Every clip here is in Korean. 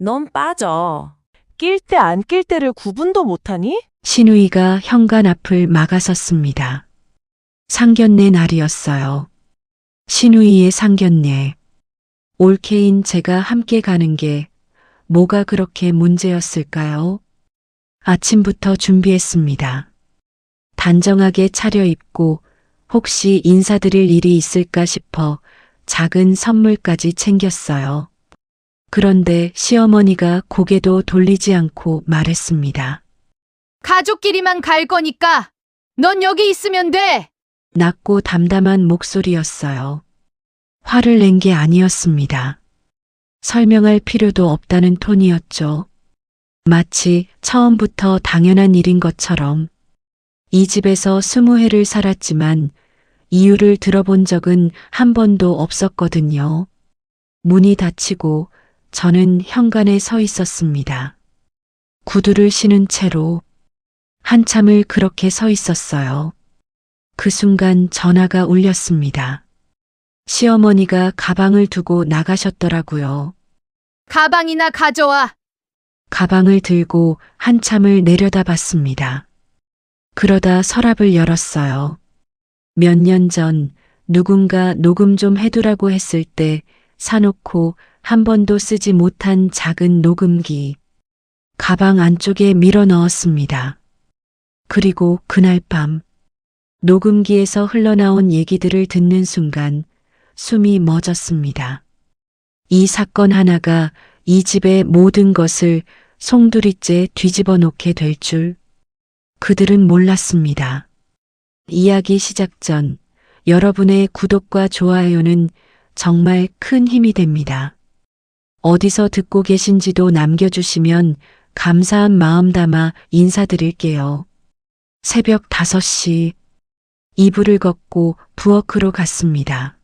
넌 빠져. 낄 때 안 낄 때를 구분도 못하니? 신우이가 현관 앞을 막아섰습니다. 상견례 날이었어요. 신우이의 상견례. 올케인 제가 함께 가는 게 뭐가 그렇게 문제였을까요? 아침부터 준비했습니다. 단정하게 차려입고 혹시 인사드릴 일이 있을까 싶어 작은 선물까지 챙겼어요. 그런데 시어머니가 고개도 돌리지 않고 말했습니다. 가족끼리만 갈 거니까 넌 여기 있으면 돼. 낮고 담담한 목소리였어요. 화를 낸 게 아니었습니다. 설명할 필요도 없다는 톤이었죠. 마치 처음부터 당연한 일인 것처럼. 이 집에서 20해를 살았지만 이유를 들어본 적은 한 번도 없었거든요. 문이 닫히고 저는 현관에 서 있었습니다. 구두를 신은 채로 한참을 그렇게 서 있었어요. 그 순간 전화가 울렸습니다. 시어머니가 가방을 두고 나가셨더라고요. 가방이나 가져와. 가방을 들고 한참을 내려다봤습니다. 그러다 서랍을 열었어요. 몇 년 전 누군가 녹음 좀 해두라고 했을 때 사놓고 한 번도 쓰지 못한 작은 녹음기. 가방 안쪽에 밀어 넣었습니다. 그리고 그날 밤 녹음기에서 흘러나온 얘기들을 듣는 순간 숨이 멎었습니다. 이 사건 하나가 이 집의 모든 것을 송두리째 뒤집어 놓게 될 줄 그들은 몰랐습니다. 이야기 시작 전 여러분의 구독과 좋아요는 정말 큰 힘이 됩니다. 어디서 듣고 계신지도 남겨주시면 감사한 마음 담아 인사드릴게요. 새벽 5시 이불을 걷고 부엌으로 갔습니다.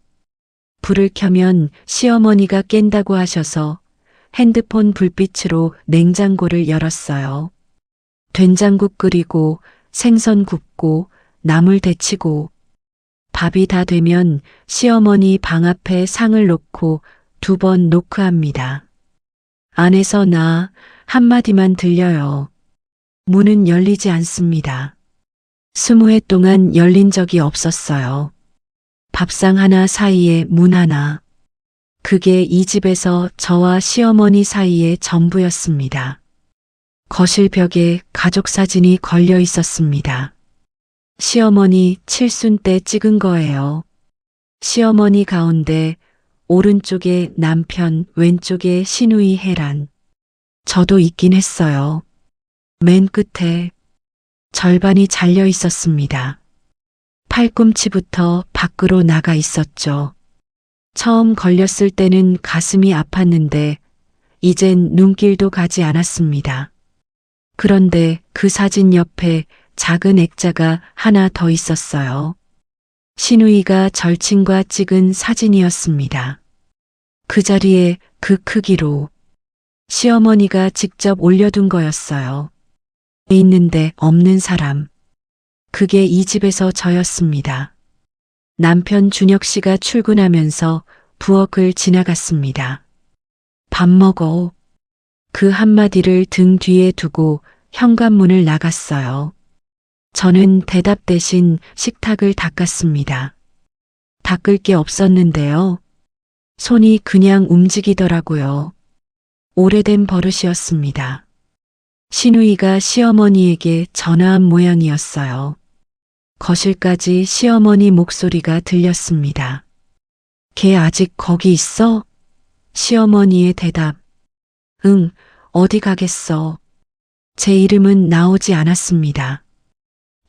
불을 켜면 시어머니가 깬다고 하셔서 핸드폰 불빛으로 냉장고를 열었어요. 된장국 끓이고 생선 굽고 나물 데치고 밥이 다 되면 시어머니 방 앞에 상을 놓고 2번 노크합니다. 안에서 나 한마디만 들려요. 문은 열리지 않습니다. 20해 동안 열린 적이 없었어요. 밥상 하나 사이에 문 하나. 그게 이 집에서 저와 시어머니 사이의 전부였습니다. 거실 벽에 가족 사진이 걸려 있었습니다. 시어머니 칠순 때 찍은 거예요. 시어머니 가운데, 오른쪽에 남편, 왼쪽에 시누이 혜란. 저도 있긴 했어요. 맨 끝에 절반이 잘려 있었습니다. 팔꿈치부터 밖으로 나가 있었죠. 처음 걸렸을 때는 가슴이 아팠는데 이젠 눈길도 가지 않았습니다. 그런데 그 사진 옆에 작은 액자가 하나 더 있었어요. 시누이가 절친과 찍은 사진이었습니다. 그 자리에 그 크기로 시어머니가 직접 올려둔 거였어요. 있는데 없는 사람. 그게 이 집에서 저였습니다. 남편 준혁 씨가 출근하면서 부엌을 지나갔습니다. 밥 먹어. 그 한마디를 등 뒤에 두고 현관문을 나갔어요. 저는 대답 대신 식탁을 닦았습니다. 닦을 게 없었는데요. 손이 그냥 움직이더라고요. 오래된 버릇이었습니다. 시누이가 시어머니에게 전화한 모양이었어요. 거실까지 시어머니 목소리가 들렸습니다. 걔 아직 거기 있어? 시어머니의 대답. 응, 어디 가겠어. 제 이름은 나오지 않았습니다.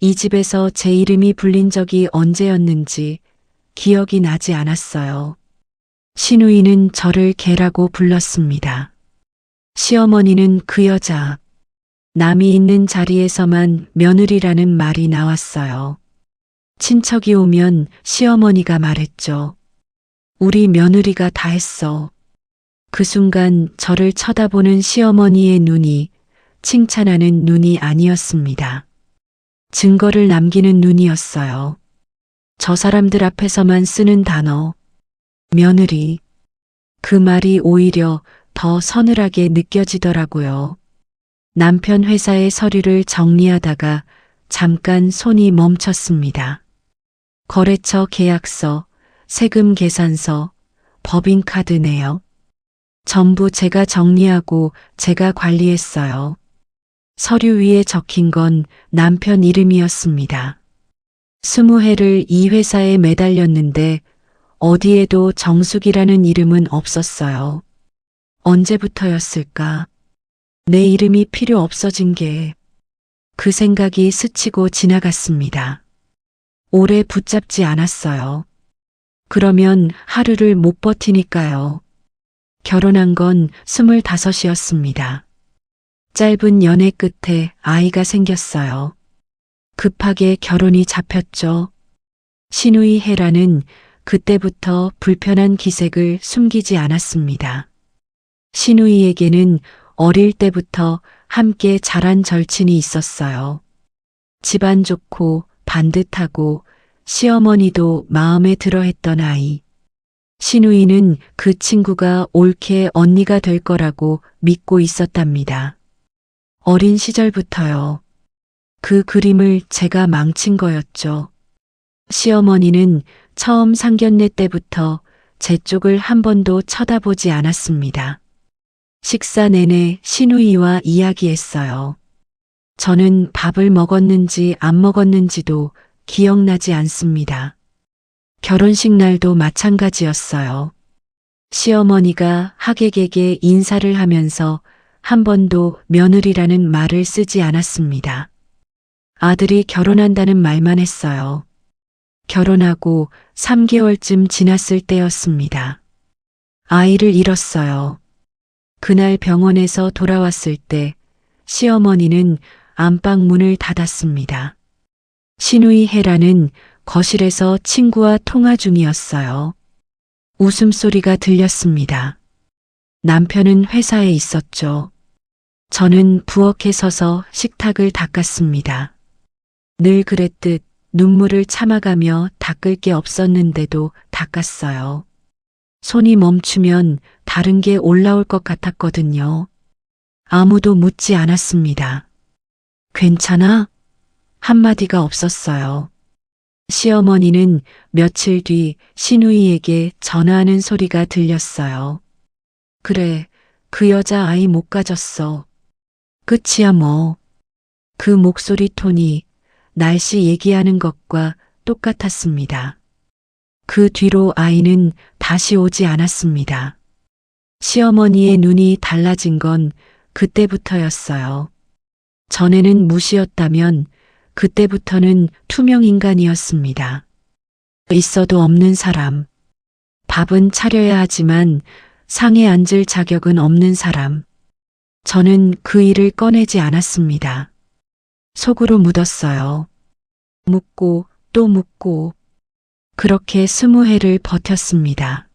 이 집에서 제 이름이 불린 적이 언제였는지 기억이 나지 않았어요. 시누이는 저를 걔라고 불렀습니다. 시어머니는 그 여자, 남이 있는 자리에서만 며느리라는 말이 나왔어요. 친척이 오면 시어머니가 말했죠. 우리 며느리가 다 했어. 그 순간 저를 쳐다보는 시어머니의 눈이 칭찬하는 눈이 아니었습니다. 증거를 남기는 눈이었어요. 저 사람들 앞에서만 쓰는 단어, 며느리. 그 말이 오히려 더 서늘하게 느껴지더라고요. 남편 회사의 서류를 정리하다가 잠깐 손이 멈췄습니다. 거래처 계약서, 세금 계산서, 법인카드네요. 전부 제가 정리하고 제가 관리했어요. 서류 위에 적힌 건 남편 이름이었습니다. 20해를 이 회사에 매달렸는데 어디에도 정숙이라는 이름은 없었어요. 언제부터였을까? 내 이름이 필요 없어진 게. 그 생각이 스치고 지나갔습니다. 오래 붙잡지 않았어요. 그러면 하루를 못 버티니까요. 결혼한 건 25이었습니다. 짧은 연애 끝에 아이가 생겼어요. 급하게 결혼이 잡혔죠. 신우이 헤라는 그때부터 불편한 기색을 숨기지 않았습니다. 신우이에게는 어릴 때부터 함께 자란 절친이 있었어요. 집안 좋고 반듯하고 시어머니도 마음에 들어 했던 아이. 신우이는 그 친구가 옳게 언니가 될 거라고 믿고 있었답니다. 어린 시절부터요. 그 그림을 제가 망친 거였죠. 시어머니는 처음 상견례 때부터 제 쪽을 한 번도 쳐다보지 않았습니다. 식사 내내 신우이와 이야기했어요. 저는 밥을 먹었는지 안 먹었는지도 기억나지 않습니다. 결혼식 날도 마찬가지였어요. 시어머니가 하객에게 인사를 하면서 한 번도 며느리라는 말을 쓰지 않았습니다. 아들이 결혼한다는 말만 했어요. 결혼하고 3개월쯤 지났을 때였습니다. 아이를 잃었어요. 그날 병원에서 돌아왔을 때 시어머니는 안방 문을 닫았습니다. 신우이 헤라는 거실에서 친구와 통화 중이었어요. 웃음소리가 들렸습니다. 남편은 회사에 있었죠. 저는 부엌에 서서 식탁을 닦았습니다. 늘 그랬듯 눈물을 참아가며 닦을 게 없었는데도 닦았어요. 손이 멈추면 다른 게 올라올 것 같았거든요. 아무도 묻지 않았습니다. 괜찮아? 한마디가 없었어요. 시어머니는 며칠 뒤 신우이에게 전화하는 소리가 들렸어요. 그래, 그 여자 아이 못 가졌어. 끝이야 뭐. 그 목소리 톤이 날씨 얘기하는 것과 똑같았습니다. 그 뒤로 아이는 다시 오지 않았습니다. 시어머니의 눈이 달라진 건 그때부터였어요. 전에는 무시였다면 그때부터는 투명 인간이었습니다. 있어도 없는 사람. 밥은 차려야 하지만 상에 앉을 자격은 없는 사람. 저는 그 일을 꺼내지 않았습니다. 속으로 묻었어요. 묻고 또 묻고. 그렇게 20해를 버텼습니다.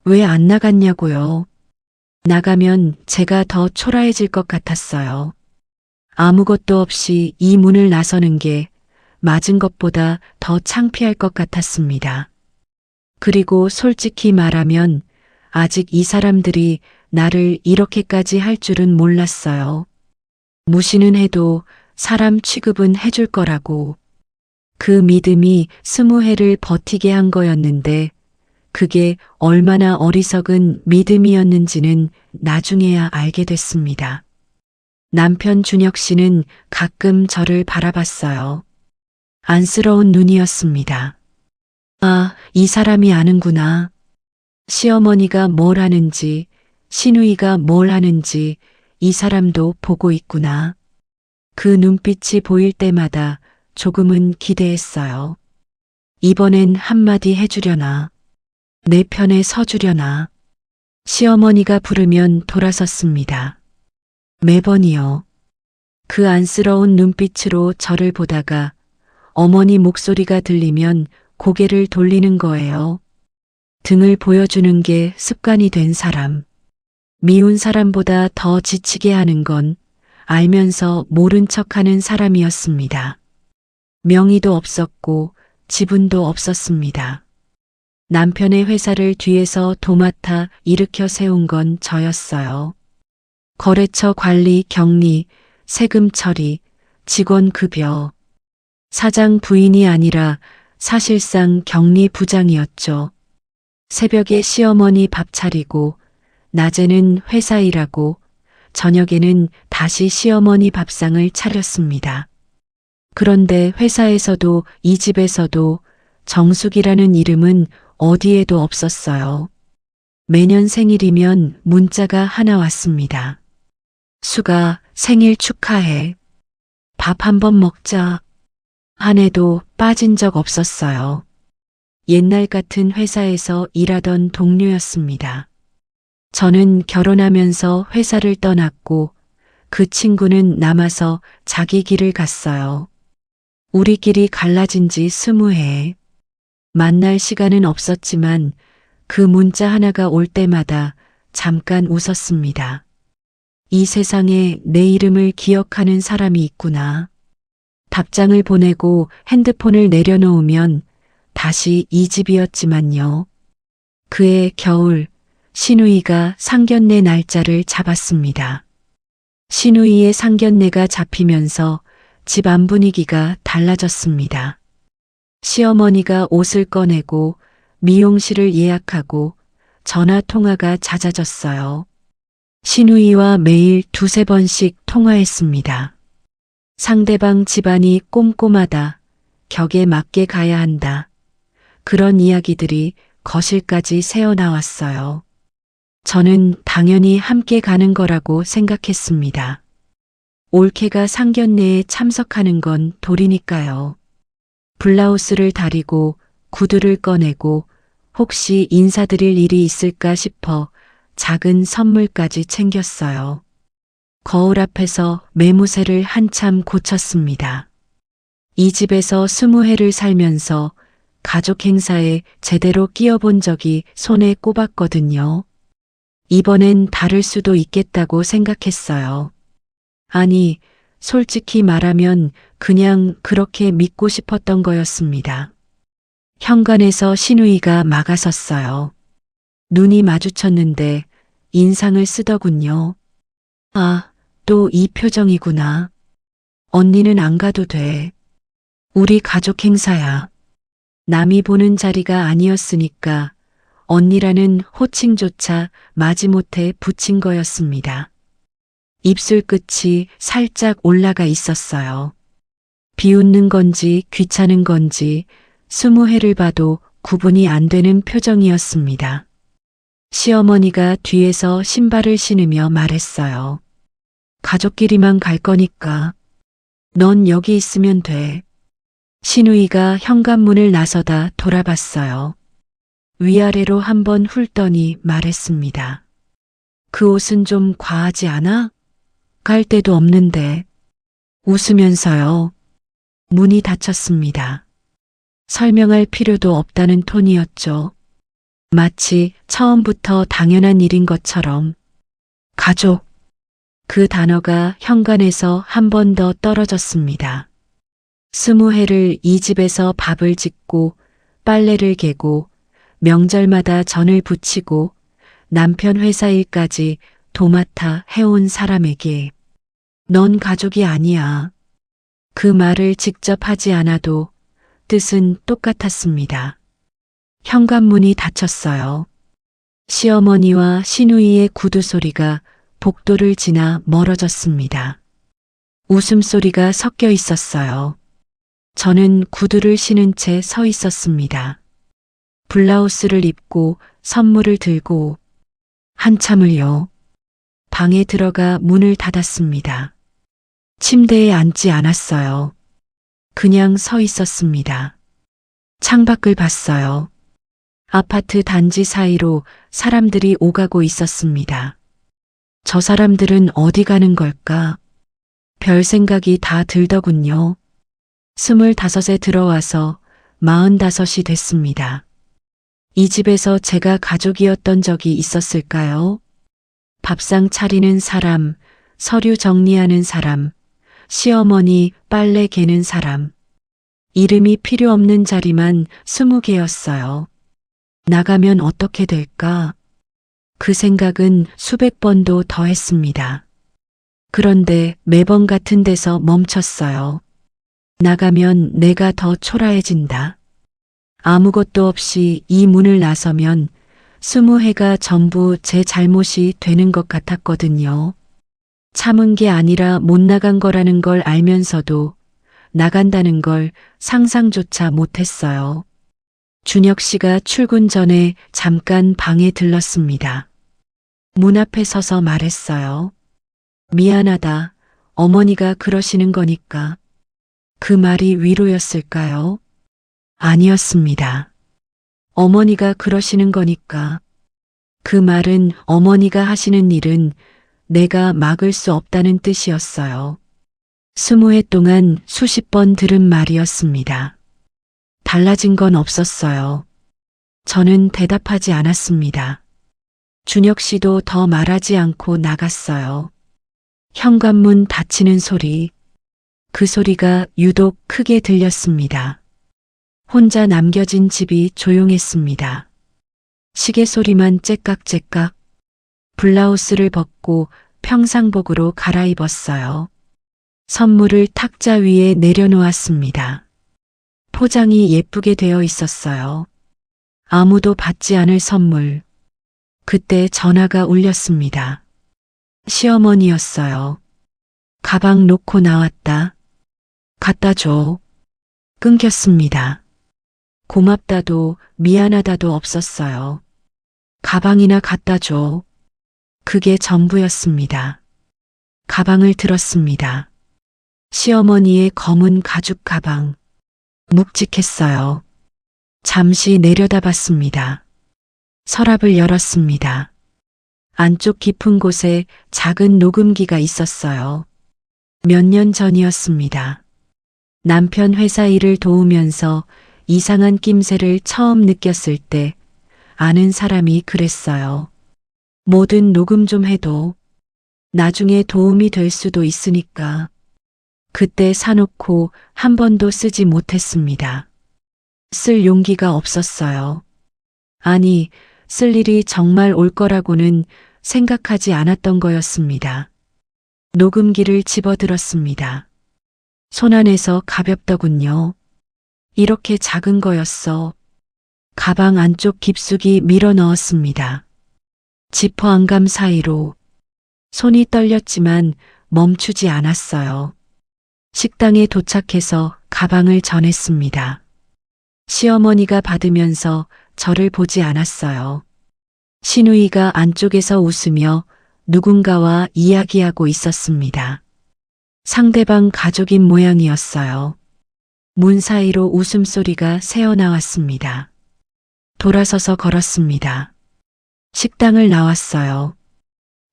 왜 안 나갔냐고요. 나가면 제가 더 초라해질 것 같았어요. 아무것도 없이 이 문을 나서는 게 맞은 것보다 더 창피할 것 같았습니다. 그리고 솔직히 말하면 아직 이 사람들이 나를 이렇게까지 할 줄은 몰랐어요. 무시는 해도 사람 취급은 해줄 거라고. 그 믿음이 20해를 버티게 한 거였는데 그게 얼마나 어리석은 믿음이었는지는 나중에야 알게 됐습니다. 남편 준혁 씨는 가끔 저를 바라봤어요. 안쓰러운 눈이었습니다. 아, 이 사람이 아는구나. 시어머니가 뭘 하는지, 신우이가 뭘 하는지 이 사람도 보고 있구나. 그 눈빛이 보일 때마다 조금은 기대했어요. 이번엔 한마디 해주려나. 내 편에 서주려나. 시어머니가 부르면 돌아섰습니다. 매번이요. 그 안쓰러운 눈빛으로 저를 보다가 어머니 목소리가 들리면 고개를 돌리는 거예요. 등을 보여주는 게 습관이 된 사람. 미운 사람보다 더 지치게 하는 건 알면서 모른 척하는 사람이었습니다. 명의도 없었고 지분도 없었습니다. 남편의 회사를 뒤에서 도맡아 일으켜 세운 건 저였어요. 거래처 관리, 격리, 세금 처리, 직원 급여. 사장 부인이 아니라 사실상 격리 부장이었죠. 새벽에 시어머니 밥 차리고, 낮에는 회사 일하고, 저녁에는 다시 시어머니 밥상을 차렸습니다. 그런데 회사에서도 이 집에서도 정숙이라는 이름은 어디에도 없었어요. 매년 생일이면 문자가 하나 왔습니다. 수가 생일 축하해. 밥 한번 먹자. 한 해도 빠진 적 없었어요. 옛날 같은 회사에서 일하던 동료였습니다. 저는 결혼하면서 회사를 떠났고 그 친구는 남아서 자기 길을 갔어요. 우리끼리 갈라진 지 20해. 만날 시간은 없었지만 그 문자 하나가 올 때마다 잠깐 웃었습니다. 이 세상에 내 이름을 기억하는 사람이 있구나. 답장을 보내고 핸드폰을 내려놓으면 다시 이 집이었지만요. 그해 겨울 시누이가 상견례 날짜를 잡았습니다. 시누이의 상견례가 잡히면서 집 안 분위기가 달라졌습니다. 시어머니가 옷을 꺼내고 미용실을 예약하고 전화 통화가 잦아졌어요. 시누이와 매일 2~3번씩 통화했습니다. 상대방 집안이 꼼꼼하다, 격에 맞게 가야 한다. 그런 이야기들이 거실까지 새어나왔어요. 저는 당연히 함께 가는 거라고 생각했습니다. 올케가 상견례에 참석하는 건 도리니까요. 블라우스를 다리고 구두를 꺼내고 혹시 인사드릴 일이 있을까 싶어 작은 선물까지 챙겼어요. 거울 앞에서 매무새를 한참 고쳤습니다. 이 집에서 20해를 살면서 가족 행사에 제대로 끼어본 적이 손에 꼽았거든요. 이번엔 다를 수도 있겠다고 생각했어요. 아니, 솔직히 말하면 그냥 그렇게 믿고 싶었던 거였습니다. 현관에서 시누이가 막아섰어요. 눈이 마주쳤는데 인상을 쓰더군요. 아, 또 이 표정이구나. 언니는 안 가도 돼. 우리 가족 행사야. 남이 보는 자리가 아니었으니까 언니라는 호칭조차 마지못해 붙인 거였습니다. 입술 끝이 살짝 올라가 있었어요. 비웃는 건지 귀찮은 건지 20회를 봐도 구분이 안 되는 표정이었습니다. 시어머니가 뒤에서 신발을 신으며 말했어요. 가족끼리만 갈 거니까 넌 여기 있으면 돼. 시누이가 현관문을 나서다 돌아봤어요. 위아래로 한번 훑더니 말했습니다. 그 옷은 좀 과하지 않아? 갈 데도 없는데. 웃으면서요. 문이 닫혔습니다. 설명할 필요도 없다는 톤이었죠. 마치 처음부터 당연한 일인 것처럼. 가족. 그 단어가 현관에서 한 번 더 떨어졌습니다. 20회를 이 집에서 밥을 짓고 빨래를 개고 명절마다 전을 부치고 남편 회사 일까지 도맡아 해온 사람에게 넌 가족이 아니야. 그 말을 직접 하지 않아도 뜻은 똑같았습니다. 현관문이 닫혔어요. 시어머니와 시누이의 구두 소리가 복도를 지나 멀어졌습니다. 웃음소리가 섞여 있었어요. 저는 구두를 신은 채 서 있었습니다. 블라우스를 입고 선물을 들고 한참을요. 방에 들어가 문을 닫았습니다. 침대에 앉지 않았어요. 그냥 서 있었습니다. 창밖을 봤어요. 아파트 단지 사이로 사람들이 오가고 있었습니다. 저 사람들은 어디 가는 걸까? 별 생각이 다 들더군요. 25에 들어와서 45이 됐습니다. 이 집에서 제가 가족이었던 적이 있었을까요? 밥상 차리는 사람, 서류 정리하는 사람, 시어머니 빨래 개는 사람. 이름이 필요 없는 자리만 20개였어요. 나가면 어떻게 될까? 그 생각은 수백 번도 더 했습니다. 그런데 매번 같은 데서 멈췄어요. 나가면 내가 더 초라해진다. 아무것도 없이 이 문을 나서면 20해가 전부 제 잘못이 되는 것 같았거든요. 참은 게 아니라 못 나간 거라는 걸 알면서도 나간다는 걸 상상조차 못했어요. 준혁 씨가 출근 전에 잠깐 방에 들렀습니다. 문 앞에 서서 말했어요. 미안하다. 어머니가 그러시는 거니까. 그 말이 위로였을까요? 아니었습니다. 어머니가 그러시는 거니까. 그 말은 어머니가 하시는 일은 내가 막을 수 없다는 뜻이었어요. 20해 동안 수십 번 들은 말이었습니다. 달라진 건 없었어요. 저는 대답하지 않았습니다. 준혁 씨도 더 말하지 않고 나갔어요. 현관문 닫히는 소리, 그 소리가 유독 크게 들렸습니다. 혼자 남겨진 집이 조용했습니다. 시계 소리만 째깍째깍. 블라우스를 벗고 평상복으로 갈아입었어요. 선물을 탁자 위에 내려놓았습니다. 포장이 예쁘게 되어 있었어요. 아무도 받지 않을 선물. 그때 전화가 울렸습니다. 시어머니였어요. 가방 놓고 나왔다. 갖다 줘. 끊겼습니다. 고맙다도 미안하다도 없었어요. 가방이나 갖다 줘. 그게 전부였습니다. 가방을 들었습니다. 시어머니의 검은 가죽 가방. 묵직했어요. 잠시 내려다봤습니다. 서랍을 열었습니다. 안쪽 깊은 곳에 작은 녹음기가 있었어요. 몇 년 전이었습니다. 남편 회사 일을 도우면서 이상한 낌새를 처음 느꼈을 때 아는 사람이 그랬어요. 뭐든 녹음 좀 해도 나중에 도움이 될 수도 있으니까. 그때 사놓고 한 번도 쓰지 못했습니다. 쓸 용기가 없었어요. 아니, 쓸 일이 정말 올 거라고는 생각하지 않았던 거였습니다. 녹음기를 집어들었습니다. 손 안에서 가볍더군요. 이렇게 작은 거였어. 가방 안쪽 깊숙이 밀어 넣었습니다. 지퍼 안감 사이로. 손이 떨렸지만 멈추지 않았어요. 식당에 도착해서 가방을 전했습니다. 시어머니가 받으면서 저를 보지 않았어요. 시누이가 안쪽에서 웃으며 누군가와 이야기하고 있었습니다. 상대방 가족인 모양이었어요. 문 사이로 웃음소리가 새어나왔습니다. 돌아서서 걸었습니다. 식당을 나왔어요.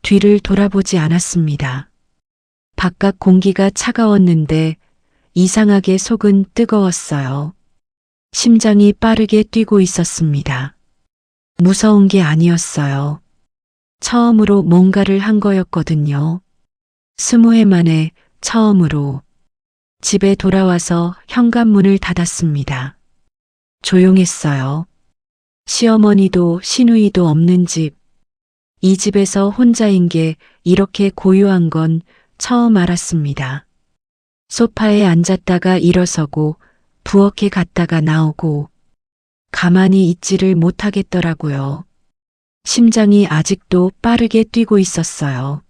뒤를 돌아보지 않았습니다. 바깥 공기가 차가웠는데 이상하게 속은 뜨거웠어요. 심장이 빠르게 뛰고 있었습니다. 무서운 게 아니었어요. 처음으로 뭔가를 한 거였거든요. 20해 만에 처음으로. 집에 돌아와서 현관문을 닫았습니다. 조용했어요. 시어머니도 시누이도 없는 집. 이 집에서 혼자인 게 이렇게 고요한 건 처음 알았습니다. 소파에 앉았다가 일어서고 부엌에 갔다가 나오고 가만히 있지를 못하겠더라고요. 심장이 아직도 빠르게 뛰고 있었어요.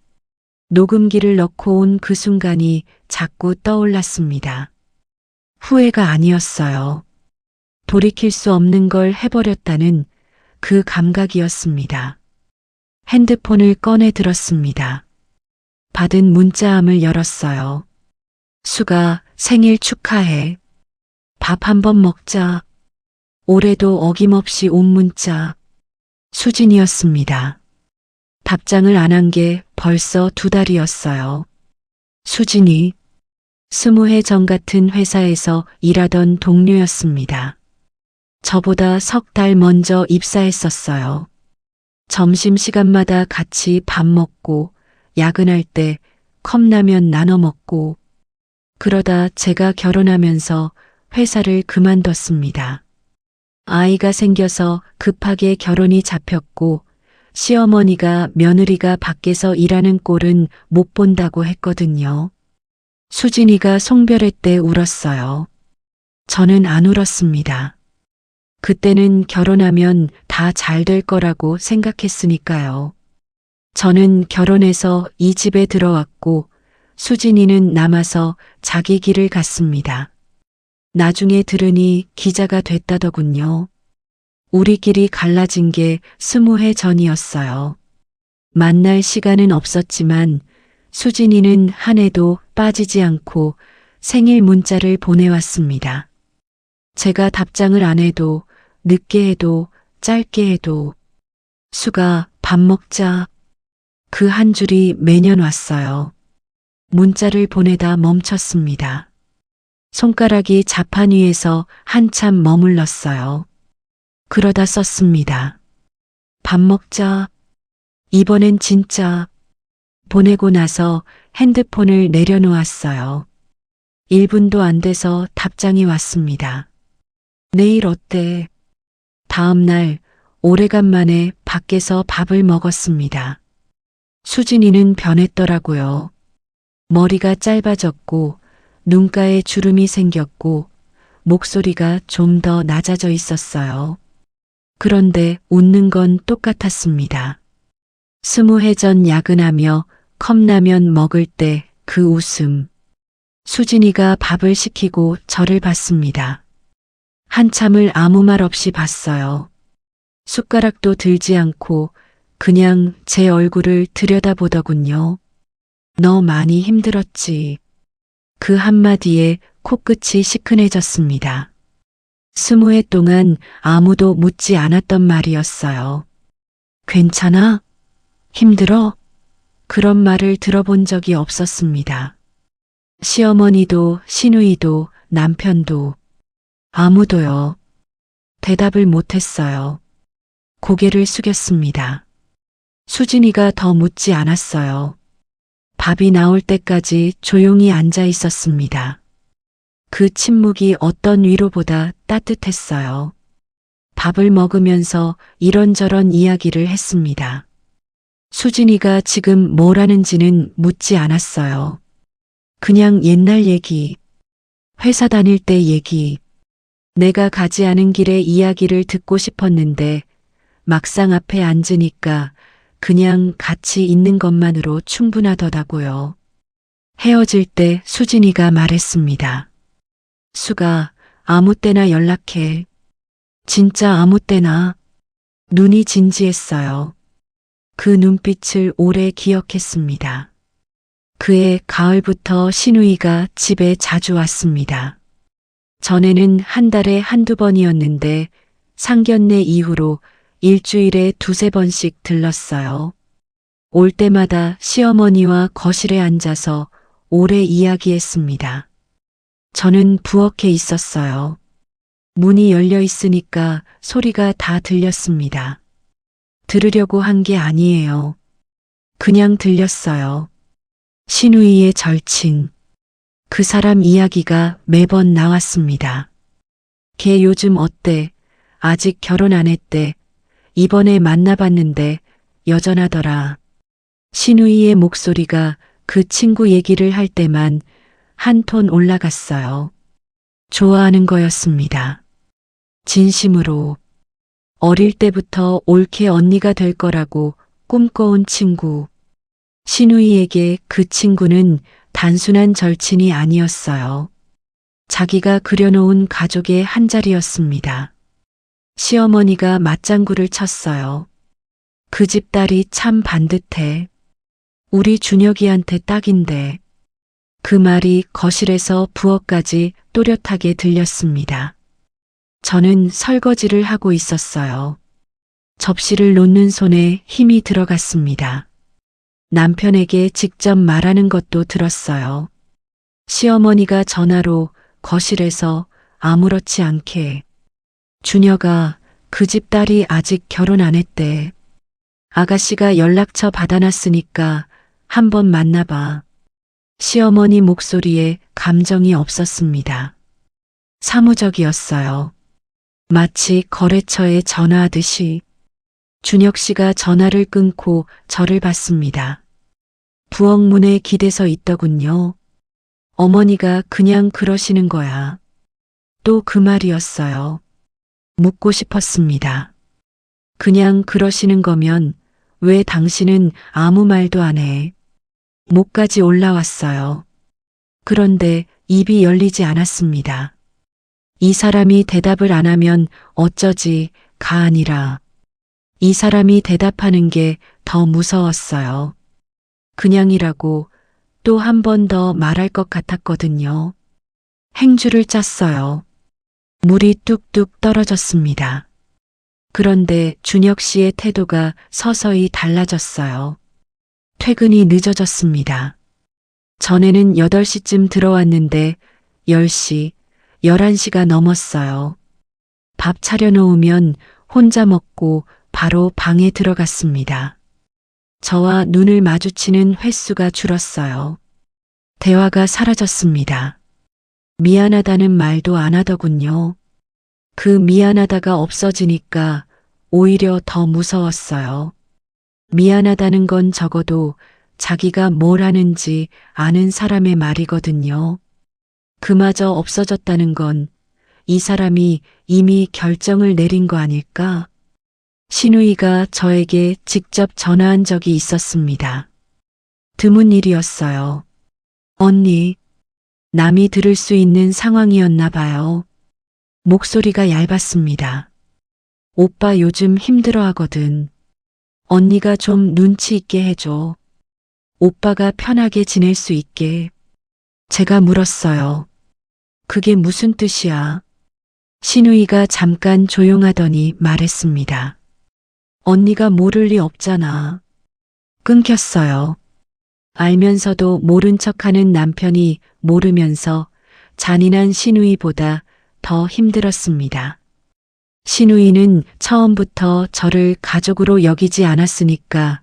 녹음기를 넣고 온 그 순간이 자꾸 떠올랐습니다. 후회가 아니었어요. 돌이킬 수 없는 걸 해버렸다는 그 감각이었습니다. 핸드폰을 꺼내 들었습니다. 받은 문자함을 열었어요. 수가 생일 축하해. 밥 한 번 먹자. 올해도 어김없이 온 문자. 수진이었습니다. 답장을 안 한 게 벌써 2달이었어요. 수진이 20해 전 같은 회사에서 일하던 동료였습니다. 저보다 3달 먼저 입사했었어요. 점심시간마다 같이 밥 먹고 야근할 때 컵라면 나눠 먹고 그러다 제가 결혼하면서 회사를 그만뒀습니다. 아이가 생겨서 급하게 결혼이 잡혔고 시어머니가 며느리가 밖에서 일하는 꼴은 못 본다고 했거든요. 수진이가 송별회 때 울었어요. 저는 안 울었습니다. 그때는 결혼하면 다 잘 될 거라고 생각했으니까요. 저는 결혼해서 이 집에 들어왔고 수진이는 남아서 자기 길을 갔습니다. 나중에 들으니 기자가 됐다더군요. 우리끼리 갈라진 게 20해 전이었어요. 만날 시간은 없었지만 수진이는 한 해도 빠지지 않고 생일 문자를 보내왔습니다. 제가 답장을 안 해도 늦게 해도 짧게 해도 수가 밥 먹자 그 한 줄이 매년 왔어요. 문자를 보내다 멈췄습니다. 손가락이 자판 위에서 한참 머물렀어요. 그러다 썼습니다. 밥 먹자. 이번엔 진짜. 보내고 나서 핸드폰을 내려놓았어요. 1분도 안 돼서 답장이 왔습니다. 내일 어때? 다음 날 오래간만에 밖에서 밥을 먹었습니다. 수진이는 변했더라고요. 머리가 짧아졌고 눈가에 주름이 생겼고 목소리가 좀 더 낮아져 있었어요. 그런데 웃는 건 똑같았습니다. 20해 전 야근하며 컵라면 먹을 때 그 웃음. 수진이가 밥을 시키고 저를 봤습니다. 한참을 아무 말 없이 봤어요. 숟가락도 들지 않고 그냥 제 얼굴을 들여다보더군요. 너 많이 힘들었지. 그 한마디에 코끝이 시큰해졌습니다. 20해 동안 아무도 묻지 않았던 말이었어요. 괜찮아? 힘들어? 그런 말을 들어본 적이 없었습니다. 시어머니도 시누이도 남편도 아무도요. 대답을 못했어요. 고개를 숙였습니다. 수진이가 더 묻지 않았어요. 밥이 나올 때까지 조용히 앉아 있었습니다. 그 침묵이 어떤 위로보다 따뜻했어요. 밥을 먹으면서 이런저런 이야기를 했습니다. 수진이가 지금 뭘 하는지는 묻지 않았어요. 그냥 옛날 얘기, 회사 다닐 때 얘기, 내가 가지 않은 길의 이야기를 듣고 싶었는데 막상 앞에 앉으니까 그냥 같이 있는 것만으로 충분하더라고요. 헤어질 때 수진이가 말했습니다. 수가 아무 때나 연락해. 진짜 아무 때나. 눈이 진지했어요. 그 눈빛을 오래 기억했습니다. 그해 가을부터 시누이가 집에 자주 왔습니다. 전에는 한 달에 한두 번이었는데 상견례 이후로 일주일에 두세 번씩 들렀어요. 올 때마다 시어머니와 거실에 앉아서 오래 이야기했습니다. 저는 부엌에 있었어요. 문이 열려 있으니까 소리가 다 들렸습니다. 들으려고 한 게 아니에요. 그냥 들렸어요. 시누이의 절친. 그 사람 이야기가 매번 나왔습니다. 걔 요즘 어때? 아직 결혼 안 했대. 이번에 만나봤는데 여전하더라. 시누이의 목소리가 그 친구 얘기를 할 때만 한 톤 올라갔어요. 좋아하는 거였습니다. 진심으로. 어릴 때부터 옳게 언니가 될 거라고 꿈꿔온 친구. 시누이에게 그 친구는 단순한 절친이 아니었어요. 자기가 그려놓은 가족의 한 자리였습니다. 시어머니가 맞장구를 쳤어요. 그 집 딸이 참 반듯해. 우리 준혁이한테 딱인데. 그 말이 거실에서 부엌까지 또렷하게 들렸습니다. 저는 설거지를 하고 있었어요. 접시를 놓는 손에 힘이 들어갔습니다. 남편에게 직접 말하는 것도 들었어요. 시어머니가 전화로 거실에서 아무렇지 않게 준혁아, 그 집 딸이 아직 결혼 안 했대. 아가씨가 연락처 받아놨으니까 한번 만나봐. 시어머니 목소리에 감정이 없었습니다. 사무적이었어요. 마치 거래처에 전화하듯이 준혁 씨가 전화를 끊고 저를 봤습니다. 부엌문에 기대서 있더군요. 어머니가 그냥 그러시는 거야. 또 그 말이었어요. 묻고 싶었습니다. 그냥 그러시는 거면 왜 당신은 아무 말도 안 해? 목까지 올라왔어요. 그런데 입이 열리지 않았습니다. 이 사람이 대답을 안 하면 어쩌지가 아니라 이 사람이 대답하는 게 더 무서웠어요. 그냥이라고 또 한 번 더 말할 것 같았거든요. 행주를 짰어요. 물이 뚝뚝 떨어졌습니다. 그런데 준혁 씨의 태도가 서서히 달라졌어요. 퇴근이 늦어졌습니다. 전에는 8시쯤 들어왔는데 10시, 11시가 넘었어요. 밥 차려놓으면 혼자 먹고 바로 방에 들어갔습니다. 저와 눈을 마주치는 횟수가 줄었어요. 대화가 사라졌습니다. 미안하다는 말도 안 하더군요. 그 미안하다가 없어지니까 오히려 더 무서웠어요. 미안하다는 건 적어도 자기가 뭘 하는지 아는 사람의 말이거든요. 그마저 없어졌다는 건 이 사람이 이미 결정을 내린 거 아닐까? 신우이가 저에게 직접 전화한 적이 있었습니다. 드문 일이었어요. 언니, 남이 들을 수 있는 상황이었나 봐요. 목소리가 얇았습니다. 오빠 요즘 힘들어 하거든. 언니가 좀 눈치 있게 해줘. 오빠가 편하게 지낼 수 있게. 제가 물었어요. 그게 무슨 뜻이야? 신우이가 잠깐 조용하더니 말했습니다. 언니가 모를 리 없잖아. 끊겼어요. 알면서도 모른 척하는 남편이 모르면서 잔인한 신우이보다 더 힘들었습니다. 신우이는 처음부터 저를 가족으로 여기지 않았으니까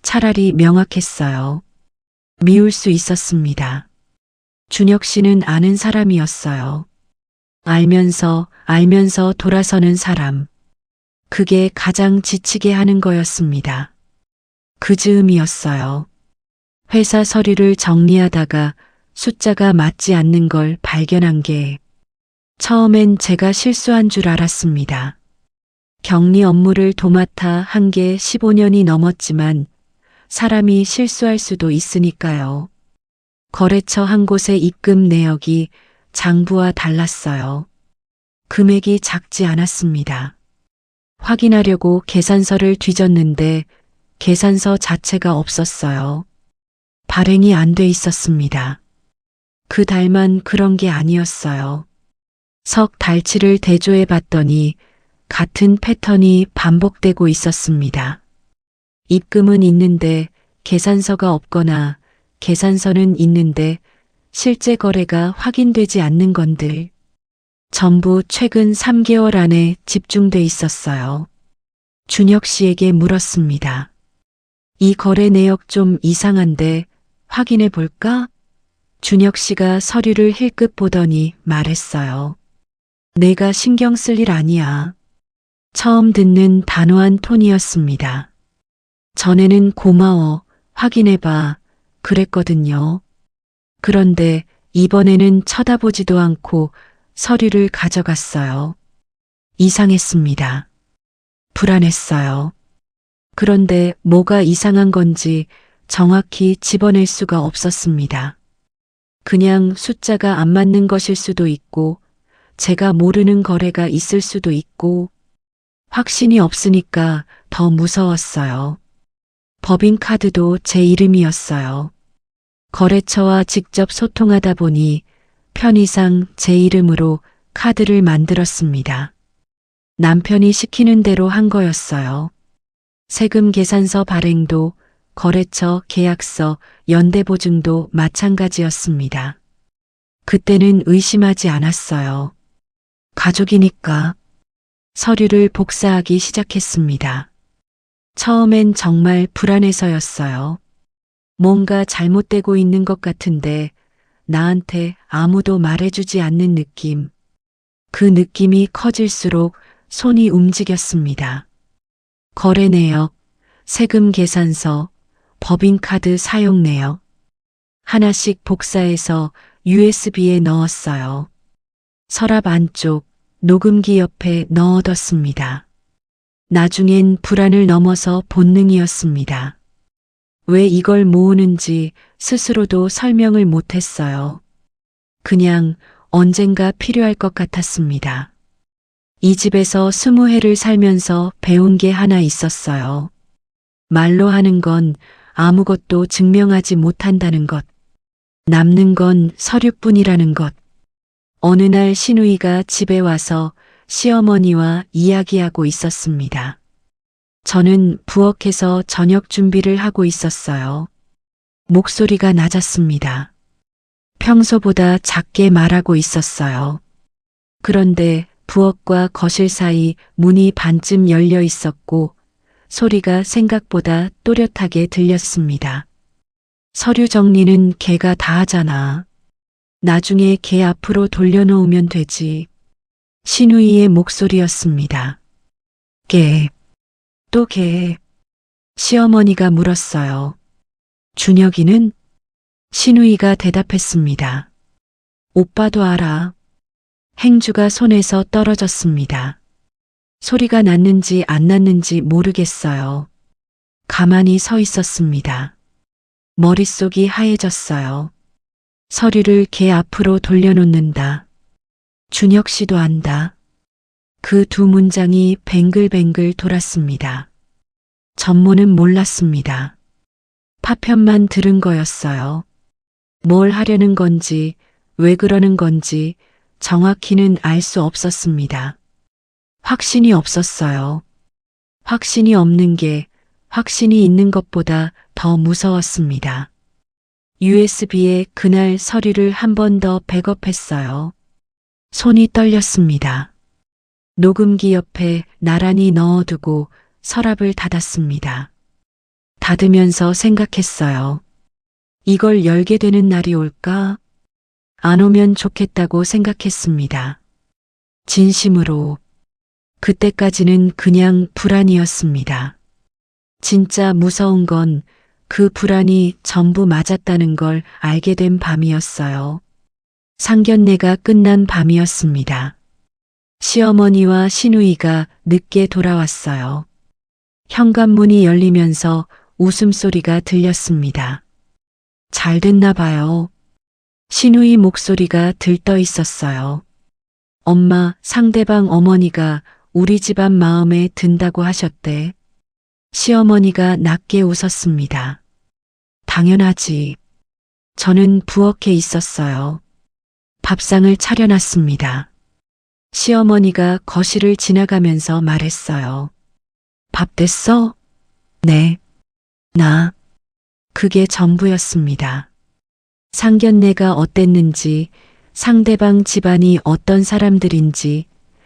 차라리 명확했어요. 미울 수 있었습니다. 준혁 씨는 아는 사람이었어요. 알면서 돌아서는 사람. 그게 가장 지치게 하는 거였습니다. 그 즈음이었어요. 회사 서류를 정리하다가 숫자가 맞지 않는 걸 발견한 게 처음엔 제가 실수한 줄 알았습니다. 격리 업무를 도맡아 한 게 15년이 넘었지만 사람이 실수할 수도 있으니까요. 거래처 한 곳의 입금 내역이 장부와 달랐어요. 금액이 작지 않았습니다. 확인하려고 계산서를 뒤졌는데 계산서 자체가 없었어요. 발행이 안 돼 있었습니다. 그 달만 그런 게 아니었어요. 석 달치를 대조해 봤더니 같은 패턴이 반복되고 있었습니다. 입금은 있는데 계산서가 없거나 계산서는 있는데 실제 거래가 확인되지 않는 건들. 전부 최근 3개월 안에 집중돼 있었어요. 준혁 씨에게 물었습니다. 이 거래 내역 좀 이상한데 확인해 볼까? 준혁 씨가 서류를 힐끗 보더니 말했어요. 내가 신경 쓸 일 아니야. 처음 듣는 단호한 톤이었습니다. 전에는 고마워, 확인해봐, 그랬거든요. 그런데 이번에는 쳐다보지도 않고 서류를 가져갔어요. 이상했습니다. 불안했어요. 그런데 뭐가 이상한 건지 정확히 집어낼 수가 없었습니다. 그냥 숫자가 안 맞는 것일 수도 있고, 제가 모르는 거래가 있을 수도 있고, 확신이 없으니까 더 무서웠어요. 법인카드도 제 이름이었어요. 거래처와 직접 소통하다 보니 편의상 제 이름으로 카드를 만들었습니다. 남편이 시키는 대로 한 거였어요. 세금 계산서 발행도 거래처 계약서 연대보증도 마찬가지였습니다. 그때는 의심하지 않았어요. 가족이니까. 서류를 복사하기 시작했습니다. 처음엔 정말 불안해서였어요. 뭔가 잘못되고 있는 것 같은데 나한테 아무도 말해주지 않는 느낌. 그 느낌이 커질수록 손이 움직였습니다. 거래 내역, 세금 계산서, 법인카드 사용 내역. 하나씩 복사해서 USB에 넣었어요. 서랍 안쪽, 녹음기 옆에 넣어뒀습니다. 나중엔 불안을 넘어서 본능이었습니다. 왜 이걸 모으는지 스스로도 설명을 못했어요. 그냥 언젠가 필요할 것 같았습니다. 이 집에서 20해를 살면서 배운 게 하나 있었어요. 말로 하는 건 아무것도 증명하지 못한다는 것. 남는 건 서류뿐이라는 것. 어느 날 신우이가 집에 와서 시어머니와 이야기하고 있었습니다. 저는 부엌에서 저녁 준비를 하고 있었어요. 목소리가 낮았습니다. 평소보다 작게 말하고 있었어요. 그런데 부엌과 거실 사이 문이 반쯤 열려 있었고 소리가 생각보다 또렷하게 들렸습니다. 서류 정리는 걔가 다 하잖아. 나중에 걔 앞으로 돌려놓으면 되지. 신우이의 목소리였습니다. 걔, 또 걔. 시어머니가 물었어요. 준혁이는? 신우이가 대답했습니다. 오빠도 알아. 행주가 손에서 떨어졌습니다. 소리가 났는지 안 났는지 모르겠어요. 가만히 서 있었습니다. 머릿속이 하얘졌어요. 서류를 걔 앞으로 돌려놓는다. 준혁 씨도 안다. 그 두 문장이 뱅글뱅글 돌았습니다. 전모는 몰랐습니다. 파편만 들은 거였어요. 뭘 하려는 건지, 왜 그러는 건지 정확히는 알 수 없었습니다. 확신이 없었어요. 확신이 없는 게 확신이 있는 것보다 더 무서웠습니다. USB에 그날 서류를 한 번 더 백업했어요. 손이 떨렸습니다. 녹음기 옆에 나란히 넣어두고 서랍을 닫았습니다. 닫으면서 생각했어요. 이걸 열게 되는 날이 올까? 안 오면 좋겠다고 생각했습니다. 진심으로. 그때까지는 그냥 불안이었습니다. 진짜 무서운 건 그 불안이 전부 맞았다는 걸 알게 된 밤이었어요. 상견례가 끝난 밤이었습니다. 시어머니와 시누이가 늦게 돌아왔어요. 현관문이 열리면서 웃음소리가 들렸습니다. 잘 됐나 봐요. 시누이 목소리가 들떠 있었어요. 엄마, 상대방 어머니가 우리 집안 마음에 든다고 하셨대. 시어머니가 낮게 웃었습니다. 당연하지. 저는 부엌에 있었어요. 밥상을 차려놨습니다. 시어머니가 거실을 지나가면서 말했어요. 밥 됐어? 네. 나. 그게 전부였습니다. 상견례가 어땠는지, 상대방 집안이 어떤 사람들인지,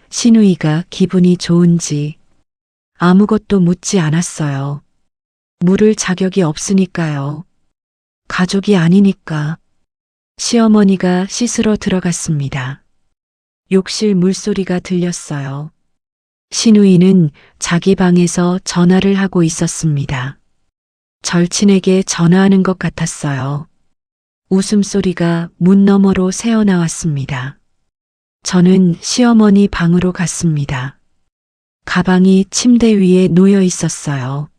시누이가 기분이 좋은지 아무것도 묻지 않았어요. 물을 자격이 없으니까요. 가족이 아니니까. 시어머니가 씻으러 들어갔습니다. 욕실 물소리가 들렸어요. 시누이는 자기 방에서 전화를 하고 있었습니다. 절친에게 전화하는 것 같았어요. 웃음소리가 문 너머로 새어나왔습니다. 저는 시어머니 방으로 갔습니다. 가방이 침대 위에 놓여 있었어요.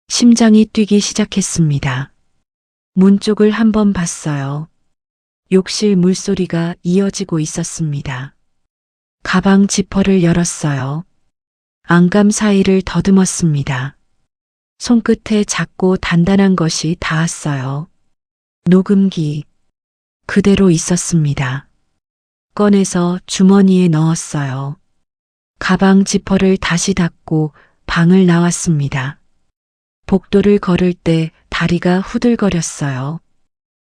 심장이 뛰기 시작했습니다. 문 쪽을 한번 봤어요. 욕실 물소리가 이어지고 있었습니다. 가방 지퍼를 열었어요. 안감 사이를 더듬었습니다. 손끝에 작고 단단한 것이 닿았어요. 녹음기. 그대로 있었습니다. 꺼내서 주머니에 넣었어요. 가방 지퍼를 다시 닫고 방을 나왔습니다. 복도를 걸을 때 다리가 후들거렸어요.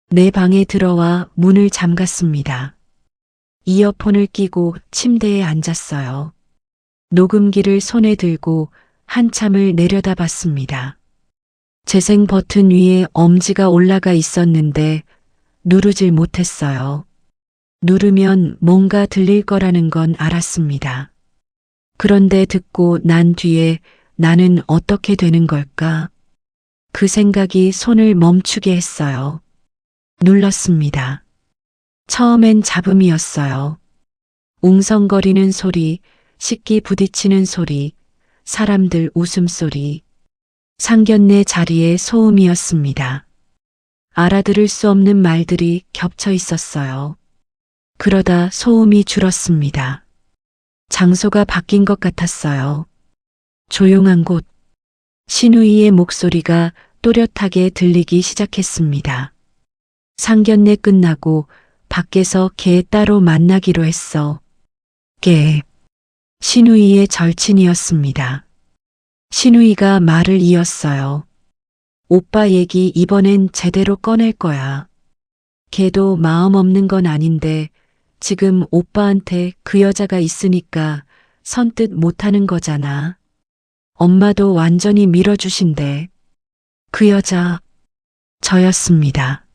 내 방에 들어와 문을 잠갔습니다. 이어폰을 끼고 침대에 앉았어요. 녹음기를 손에 들고 한참을 내려다봤습니다. 재생 버튼 위에 엄지가 올라가 있었는데 누르질 못했어요. 누르면 뭔가 들릴 거라는 건 알았습니다. 그런데 듣고 난 뒤에 나는 어떻게 되는 걸까? 그 생각이 손을 멈추게 했어요. 눌렀습니다. 처음엔 잡음이었어요. 웅성거리는 소리, 식기 부딪히는 소리, 사람들 웃음소리. 상견례 자리의 소음이었습니다. 알아들을 수 없는 말들이 겹쳐 있었어요. 그러다 소음이 줄었습니다. 장소가 바뀐 것 같았어요. 조용한 곳. 신우이의 목소리가 또렷하게 들리기 시작했습니다. 상견례 끝나고 밖에서 걔 따로 만나기로 했어. 걔. 신우이의 절친이었습니다. 신우이가 말을 이었어요. 오빠 얘기 이번엔 제대로 꺼낼 거야. 걔도 마음 없는 건 아닌데 지금 오빠한테 그 여자가 있으니까 선뜻 못하는 거잖아. 엄마도 완전히 밀어주신대. 그 여자, 저였습니다.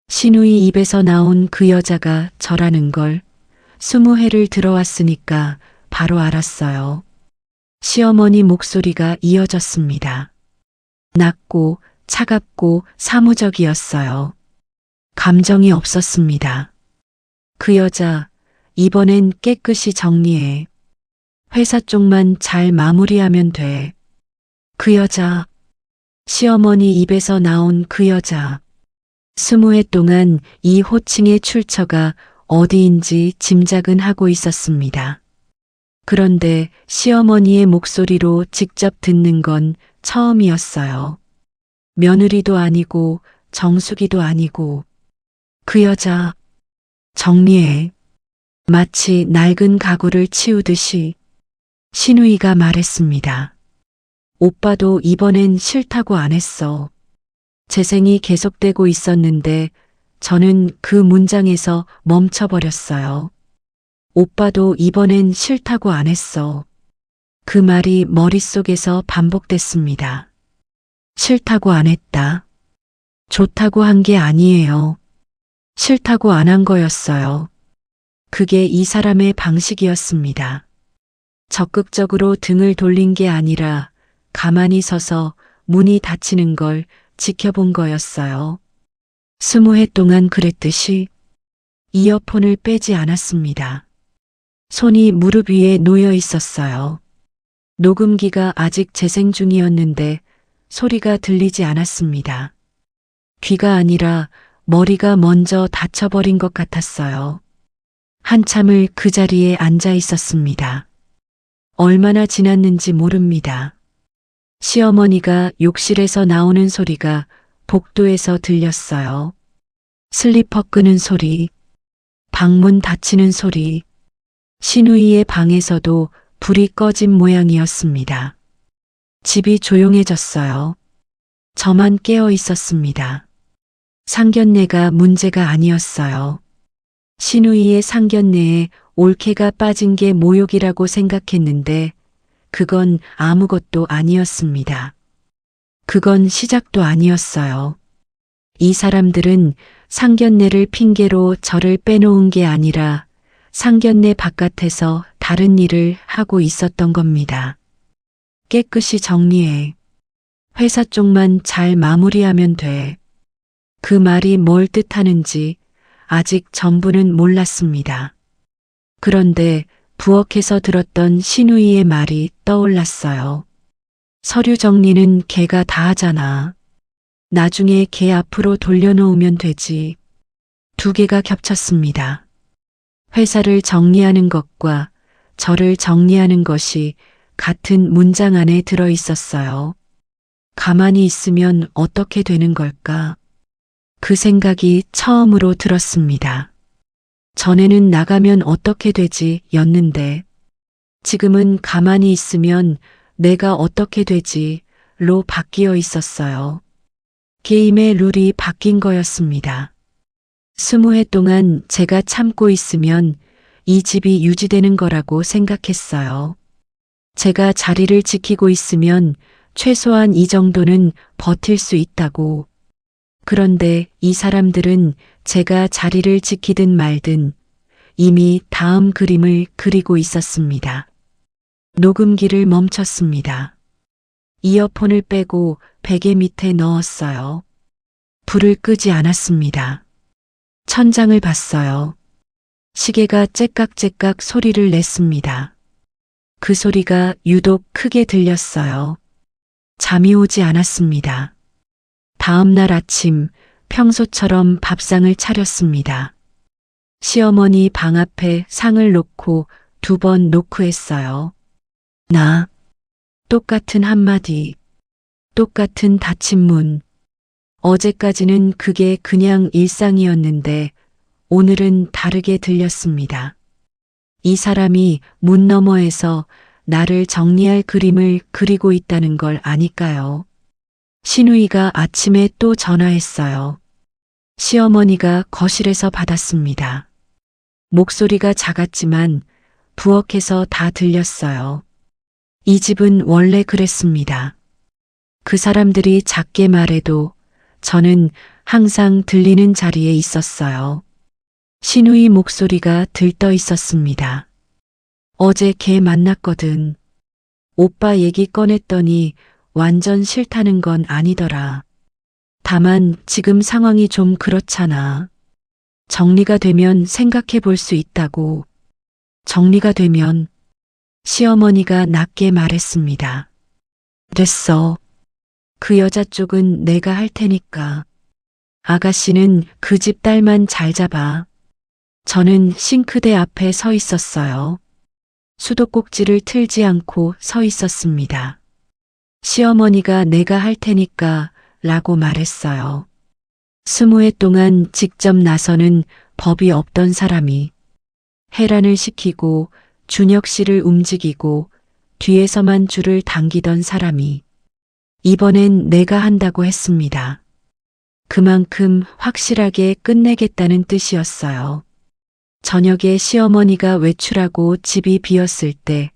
신우이 입에서 나온 그 여자가 저라는 걸 20회를 들어왔으니까 바로 알았어요. 시어머니 목소리가 이어졌습니다. 낮고 차갑고 사무적이었어요. 감정이 없었습니다. 그 여자, 이번엔 깨끗이 정리해. 회사 쪽만 잘 마무리하면 돼. 그 여자, 시어머니 입에서 나온 그 여자. 20회 동안 이 호칭의 출처가 어디인지 짐작은 하고 있었습니다. 그런데 시어머니의 목소리로 직접 듣는 건 처음이었어요. 며느리도 아니고 정숙이도 아니고 그 여자 정리해. 마치 낡은 가구를 치우듯이 신우이가 말했습니다. 오빠도 이번엔 싫다고 안 했어. 재생이 계속되고 있었는데 저는 그 문장에서 멈춰버렸어요. 오빠도 이번엔 싫다고 안 했어. 그 말이 머릿속에서 반복됐습니다. 싫다고 안 했다. 좋다고 한 게 아니에요. 싫다고 안 한 거였어요. 그게 이 사람의 방식이었습니다. 적극적으로 등을 돌린 게 아니라 가만히 서서 문이 닫히는 걸 지켜본 거였어요. 20회 동안 그랬듯이 이어폰을 빼지 않았습니다. 손이 무릎 위에 놓여 있었어요. 녹음기가 아직 재생 중이었는데 소리가 들리지 않았습니다. 귀가 아니라 머리가 먼저 닫혀버린 것 같았어요. 한참을 그 자리에 앉아 있었습니다. 얼마나 지났는지 모릅니다. 시어머니가 욕실에서 나오는 소리가 복도에서 들렸어요. 슬리퍼 끄는 소리, 방문 닫히는 소리, 신우이의 방에서도 불이 꺼진 모양이었습니다. 집이 조용해졌어요. 저만 깨어 있었습니다. 상견례가 문제가 아니었어요. 신우이의 상견례에 올케가 빠진 게 모욕이라고 생각했는데 그건 아무것도 아니었습니다. 그건 시작도 아니었어요. 이 사람들은 상견례를 핑계로 저를 빼놓은 게 아니라 상견례 바깥에서 다른 일을 하고 있었던 겁니다. 깨끗이 정리해. 회사 쪽만 잘 마무리하면 돼. 그 말이 뭘 뜻하는지 아직 전부는 몰랐습니다. 그런데 부엌에서 들었던 신우이의 말이 떠올랐어요. 서류 정리는 걔가 다 하잖아. 나중에 걔 앞으로 돌려놓으면 되지. 두 개가 겹쳤습니다. 회사를 정리하는 것과 저를 정리하는 것이 같은 문장 안에 들어 있었어요. 가만히 있으면 어떻게 되는 걸까? 그 생각이 처음으로 들었습니다. 전에는 나가면 어떻게 되지 였는데 지금은 가만히 있으면 내가 어떻게 되지로 바뀌어 있었어요. 게임의 룰이 바뀐 거였습니다. 20회 동안 제가 참고 있으면 이 집이 유지되는 거라고 생각했어요. 제가 자리를 지키고 있으면 최소한 이 정도는 버틸 수 있다고. 그런데 이 사람들은 제가 자리를 지키든 말든 이미 다음 그림을 그리고 있었습니다. 녹음기를 멈췄습니다. 이어폰을 빼고 베개 밑에 넣었어요. 불을 끄지 않았습니다. 천장을 봤어요. 시계가 째깍째깍 소리를 냈습니다. 그 소리가 유독 크게 들렸어요. 잠이 오지 않았습니다. 다음 날 아침 평소처럼 밥상을 차렸습니다. 시어머니 방 앞에 상을 놓고 2번 노크했어요. 나. 똑같은 한마디. 똑같은 닫힌 문. 어제까지는 그게 그냥 일상이었는데 오늘은 다르게 들렸습니다. 이 사람이 문 너머에서 나를 정리할 그림을 그리고 있다는 걸 아니까요. 신우이가 아침에 또 전화했어요. 시어머니가 거실에서 받았습니다. 목소리가 작았지만 부엌에서 다 들렸어요. 이 집은 원래 그랬습니다. 그 사람들이 작게 말해도 저는 항상 들리는 자리에 있었어요. 신우이 목소리가 들떠 있었습니다. 어제 걔 만났거든. 오빠 얘기 꺼냈더니 완전 싫다는 건 아니더라. 다만 지금 상황이 좀 그렇잖아. 정리가 되면 생각해 볼 수 있다고. 정리가 되면 시어머니가 낮게 말했습니다. 됐어. 그 여자 쪽은 내가 할 테니까. 아가씨는 그 집 딸만 잘 잡아. 저는 싱크대 앞에 서 있었어요. 수도꼭지를 틀지 않고 서 있었습니다. 시어머니가 내가 할 테니까 라고 말했어요. 20회 동안 직접 나서는 법이 없던 사람이 해란을 시키고 준혁 씨를 움직이고 뒤에서만 줄을 당기던 사람이 이번엔 내가 한다고 했습니다. 그만큼 확실하게 끝내겠다는 뜻이었어요. 저녁에 시어머니가 외출하고 집이 비었을 때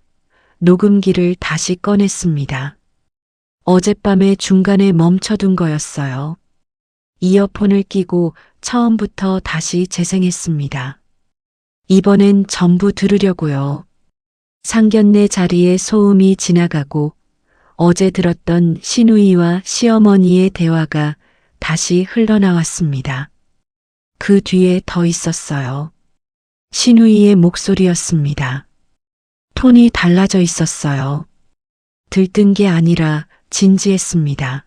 녹음기를 다시 꺼냈습니다. 어젯밤에 중간에 멈춰둔 거였어요. 이어폰을 끼고 처음부터 다시 재생했습니다. 이번엔 전부 들으려고요. 상견례 자리에 소음이 지나가고 어제 들었던 신우이와 시어머니의 대화가 다시 흘러나왔습니다. 그 뒤에 더 있었어요. 신우이의 목소리였습니다. 톤이 달라져 있었어요. 들뜬 게 아니라 진지했습니다.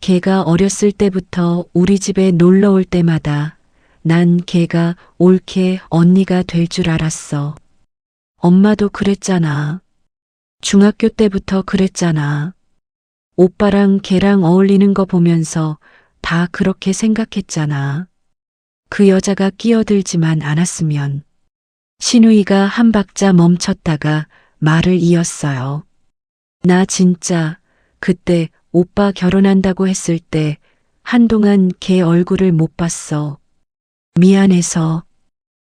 걔가 어렸을 때부터 우리 집에 놀러 올 때마다 난 걔가 옳게 언니가 될 줄 알았어. 엄마도 그랬잖아. 중학교 때부터 그랬잖아. 오빠랑 걔랑 어울리는 거 보면서 다 그렇게 생각했잖아. 그 여자가 끼어들지만 않았으면. 신우이가 한 박자 멈췄다가 말을 이었어요. 나 진짜 그때 오빠 결혼한다고 했을 때 한동안 걔 얼굴을 못 봤어. 미안해서.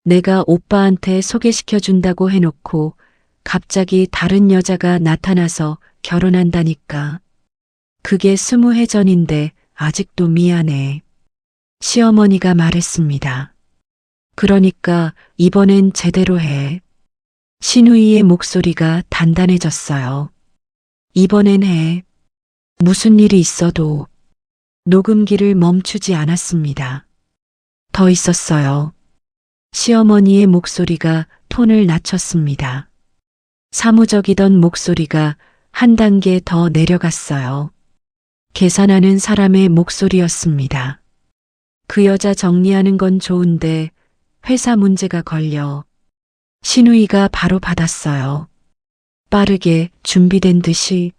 내가 오빠한테 소개시켜준다고 해놓고 갑자기 다른 여자가 나타나서 결혼한다니까. 그게 20해 전인데 아직도 미안해. 시어머니가 말했습니다. 그러니까 이번엔 제대로 해. 신우이의 목소리가 단단해졌어요. 이번엔 해. 무슨 일이 있어도. 녹음기를 멈추지 않았습니다. 더 있었어요. 시어머니의 목소리가 톤을 낮췄습니다. 사무적이던 목소리가 한 단계 더 내려갔어요. 계산하는 사람의 목소리였습니다. 그 여자 정리하는 건 좋은데 회사 문제가 걸려. 신우이가 바로 받았어요. 빠르게 준비된 듯이.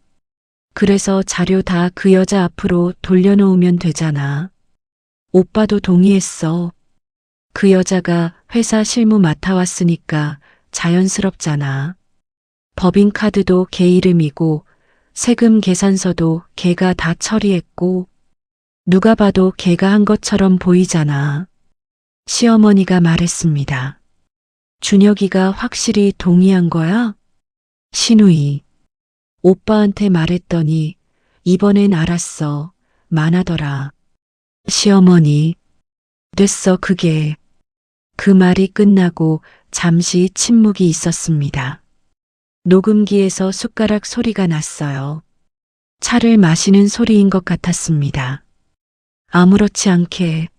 그래서 자료 다 그 여자 앞으로 돌려놓으면 되잖아. 오빠도 동의했어. 그 여자가 회사 실무 맡아왔으니까 자연스럽잖아. 법인카드도 걔 이름이고 세금 계산서도 걔가 다 처리했고 누가 봐도 걔가 한 것처럼 보이잖아. 시어머니가 말했습니다. 준혁이가 확실히 동의한 거야? 신우이. 오빠한테 말했더니 이번엔 알았어. 만하더라. 시어머니. 됐어 그게. 그 말이 끝나고 잠시 침묵이 있었습니다. 녹음기에서 숟가락 소리가 났어요. 차를 마시는 소리인 것 같았습니다. 아무렇지 않게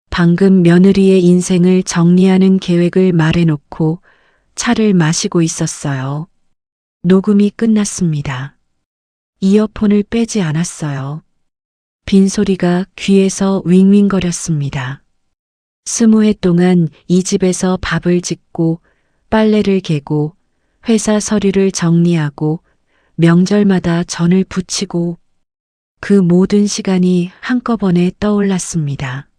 방금 며느리의 인생을 정리하는 계획을 말해놓고 차를 마시고 있었어요. 녹음이 끝났습니다. 이어폰을 빼지 않았어요. 빈소리가 귀에서 윙윙거렸습니다. 20해 동안 이 집에서 밥을 짓고 빨래를 개고 회사 서류를 정리하고 명절마다 전을 부치고 그 모든 시간이 한꺼번에 떠올랐습니다.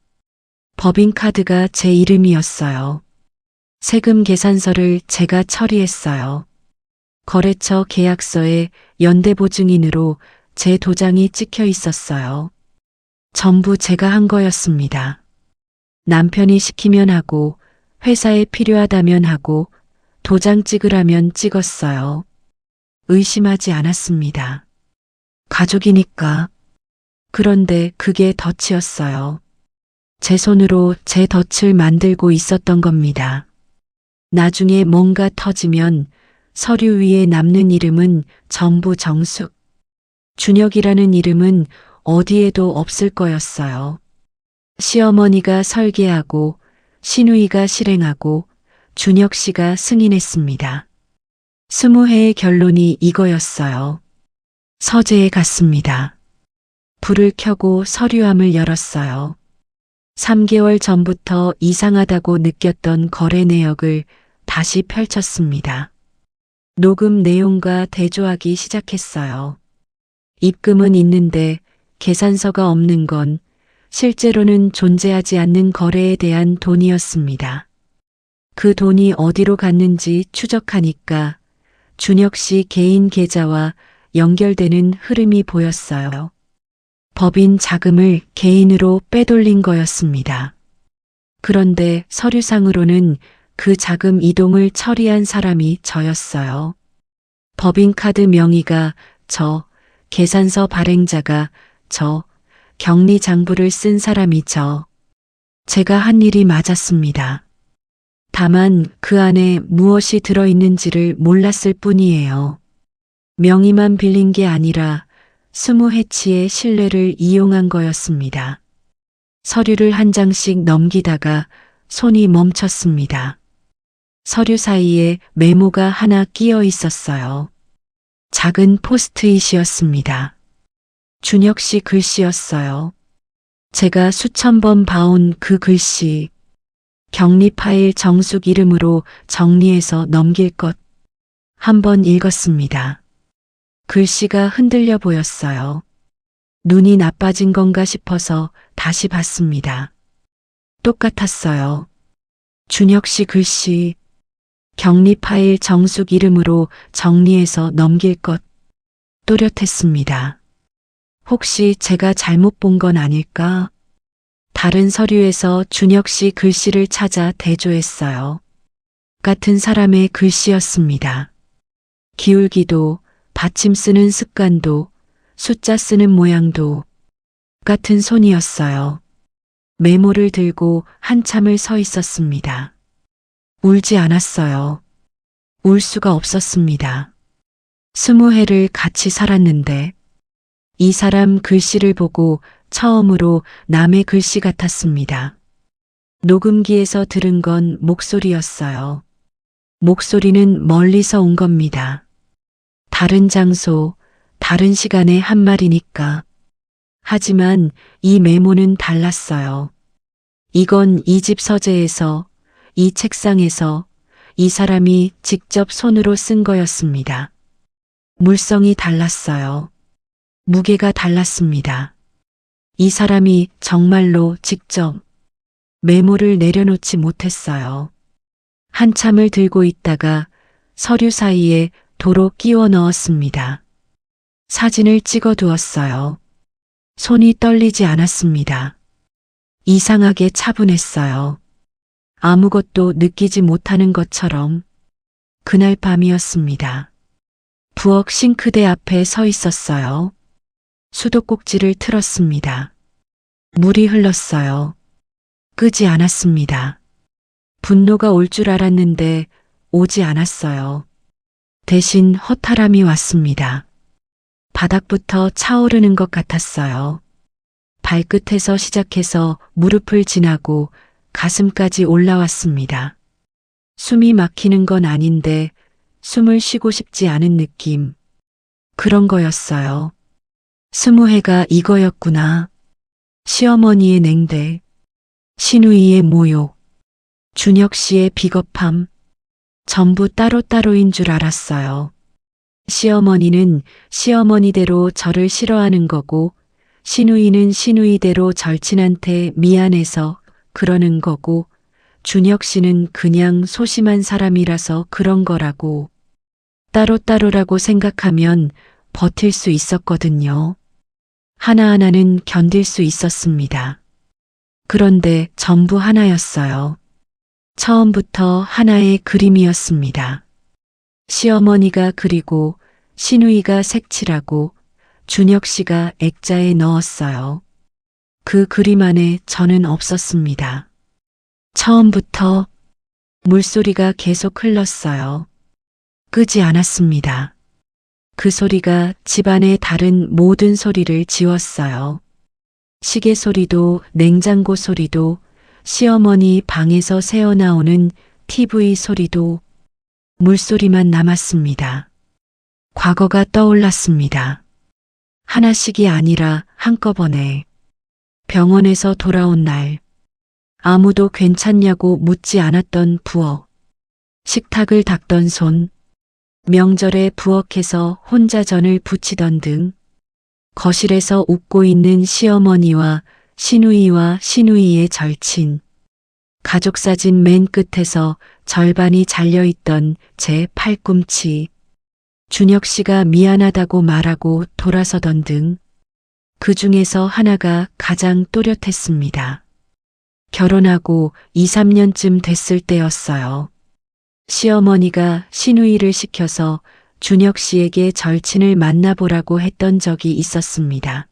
법인카드가 제 이름이었어요. 세금 계산서를 제가 처리했어요. 거래처 계약서에 연대보증인으로 제 도장이 찍혀 있었어요. 전부 제가 한 거였습니다. 남편이 시키면 하고 회사에 필요하다면 하고 도장 찍으라면 찍었어요. 의심하지 않았습니다. 가족이니까. 그런데 그게 덫이었어요. 제 손으로 제 덫을 만들고 있었던 겁니다. 나중에 뭔가 터지면 서류 위에 남는 이름은 전부 정숙. 준혁이라는 이름은 어디에도 없을 거였어요. 시어머니가 설계하고 시누이가 실행하고 준혁 씨가 승인했습니다. 20회의 결론이 이거였어요. 서재에 갔습니다. 불을 켜고 서류함을 열었어요. 3개월 전부터 이상하다고 느꼈던 거래 내역을 다시 펼쳤습니다. 녹음 내용과 대조하기 시작했어요. 입금은 있는데 계산서가 없는 건 실제로는 존재하지 않는 거래에 대한 돈이었습니다. 그 돈이 어디로 갔는지 추적하니까 준혁 씨 개인 계좌와 연결되는 흐름이 보였어요. 법인 자금을 개인으로 빼돌린 거였습니다. 그런데 서류상으로는 그 자금 이동을 처리한 사람이 저였어요. 법인카드 명의가 저, 계산서 발행자가 저, 격리장부를 쓴 사람이 저. 제가 한 일이 맞았습니다. 다만 그 안에 무엇이 들어있는지를 몰랐을 뿐이에요. 명의만 빌린 게 아니라 20회치의 신뢰를 이용한 거였습니다. 서류를 한 장씩 넘기다가 손이 멈췄습니다. 서류 사이에 메모가 하나 끼어 있었어요. 작은 포스트잇이었습니다. 준혁 씨 글씨였어요. 제가 수천 번 봐온 그 글씨. 격리 파일 정숙 이름으로 정리해서 넘길 것. 한번 읽었습니다. 글씨가 흔들려 보였어요. 눈이 나빠진 건가 싶어서 다시 봤습니다. 똑같았어요. 준혁 씨 글씨. 격리 파일 정숙 이름으로 정리해서 넘길 것. 또렷했습니다. 혹시 제가 잘못 본 건 아닐까? 다른 서류에서 준혁 씨 글씨를 찾아 대조했어요. 같은 사람의 글씨였습니다. 기울기도, 받침 쓰는 습관도, 숫자 쓰는 모양도 같은 손이었어요. 메모를 들고 한참을 서 있었습니다. 울지 않았어요. 울 수가 없었습니다. 20회를 같이 살았는데 이 사람 글씨를 보고 처음으로 남의 글씨 같았습니다. 녹음기에서 들은 건 목소리였어요. 목소리는 멀리서 온 겁니다. 다른 장소, 다른 시간의 한 말이니까. 하지만 이 메모는 달랐어요. 이건 이 집 서재에서, 이 책상에서 이 사람이 직접 손으로 쓴 거였습니다. 물성이 달랐어요. 무게가 달랐습니다. 이 사람이 정말로 직접 메모를 내려놓지 못했어요. 한참을 들고 있다가 서류 사이에 도로 끼워 넣었습니다. 사진을 찍어 두었어요. 손이 떨리지 않았습니다. 이상하게 차분했어요. 아무것도 느끼지 못하는 것처럼. 그날 밤이었습니다. 부엌 싱크대 앞에 서 있었어요. 수도꼭지를 틀었습니다. 물이 흘렀어요. 끄지 않았습니다. 분노가 올 줄 알았는데 오지 않았어요. 대신 허탈함이 왔습니다. 바닥부터 차오르는 것 같았어요. 발끝에서 시작해서 무릎을 지나고 가슴까지 올라왔습니다. 숨이 막히는 건 아닌데 숨을 쉬고 싶지 않은 느낌. 그런 거였어요. 스무해가 이거였구나. 시어머니의 냉대, 신우이의 모욕, 준혁 씨의 비겁함, 전부 따로따로인 줄 알았어요. 시어머니는 시어머니대로 저를 싫어하는 거고, 신우이는 신우이대로 절친한테 미안해서 그러는 거고, 준혁 씨는 그냥 소심한 사람이라서 그런 거라고. 따로따로라고 생각하면 버틸 수 있었거든요. 하나하나는 견딜 수 있었습니다. 그런데 전부 하나였어요. 처음부터 하나의 그림이었습니다. 시어머니가 그리고 신우이가 색칠하고 준혁 씨가 액자에 넣었어요. 그 그림 안에 저는 없었습니다. 처음부터 물소리가 계속 흘렀어요. 끄지 않았습니다. 그 소리가 집안의 다른 모든 소리를 지웠어요. 시계 소리도 냉장고 소리도 시어머니 방에서 새어나오는 TV 소리도 물소리만 남았습니다. 과거가 떠올랐습니다. 하나씩이 아니라 한꺼번에 병원에서 돌아온 날, 아무도 괜찮냐고 묻지 않았던 부엌, 식탁을 닦던 손, 명절에 부엌에서 혼자 전을 부치던 등, 거실에서 웃고 있는 시어머니와 신우이와 신우이의 절친, 가족사진 맨 끝에서 절반이 잘려있던 제 팔꿈치, 준혁 씨가 미안하다고 말하고 돌아서던 등, 그 중에서 하나가 가장 또렷했습니다. 결혼하고 2, 3년쯤 됐을 때였어요. 시어머니가 신우이를 시켜서 준혁 씨에게 절친을 만나보라고 했던 적이 있었습니다.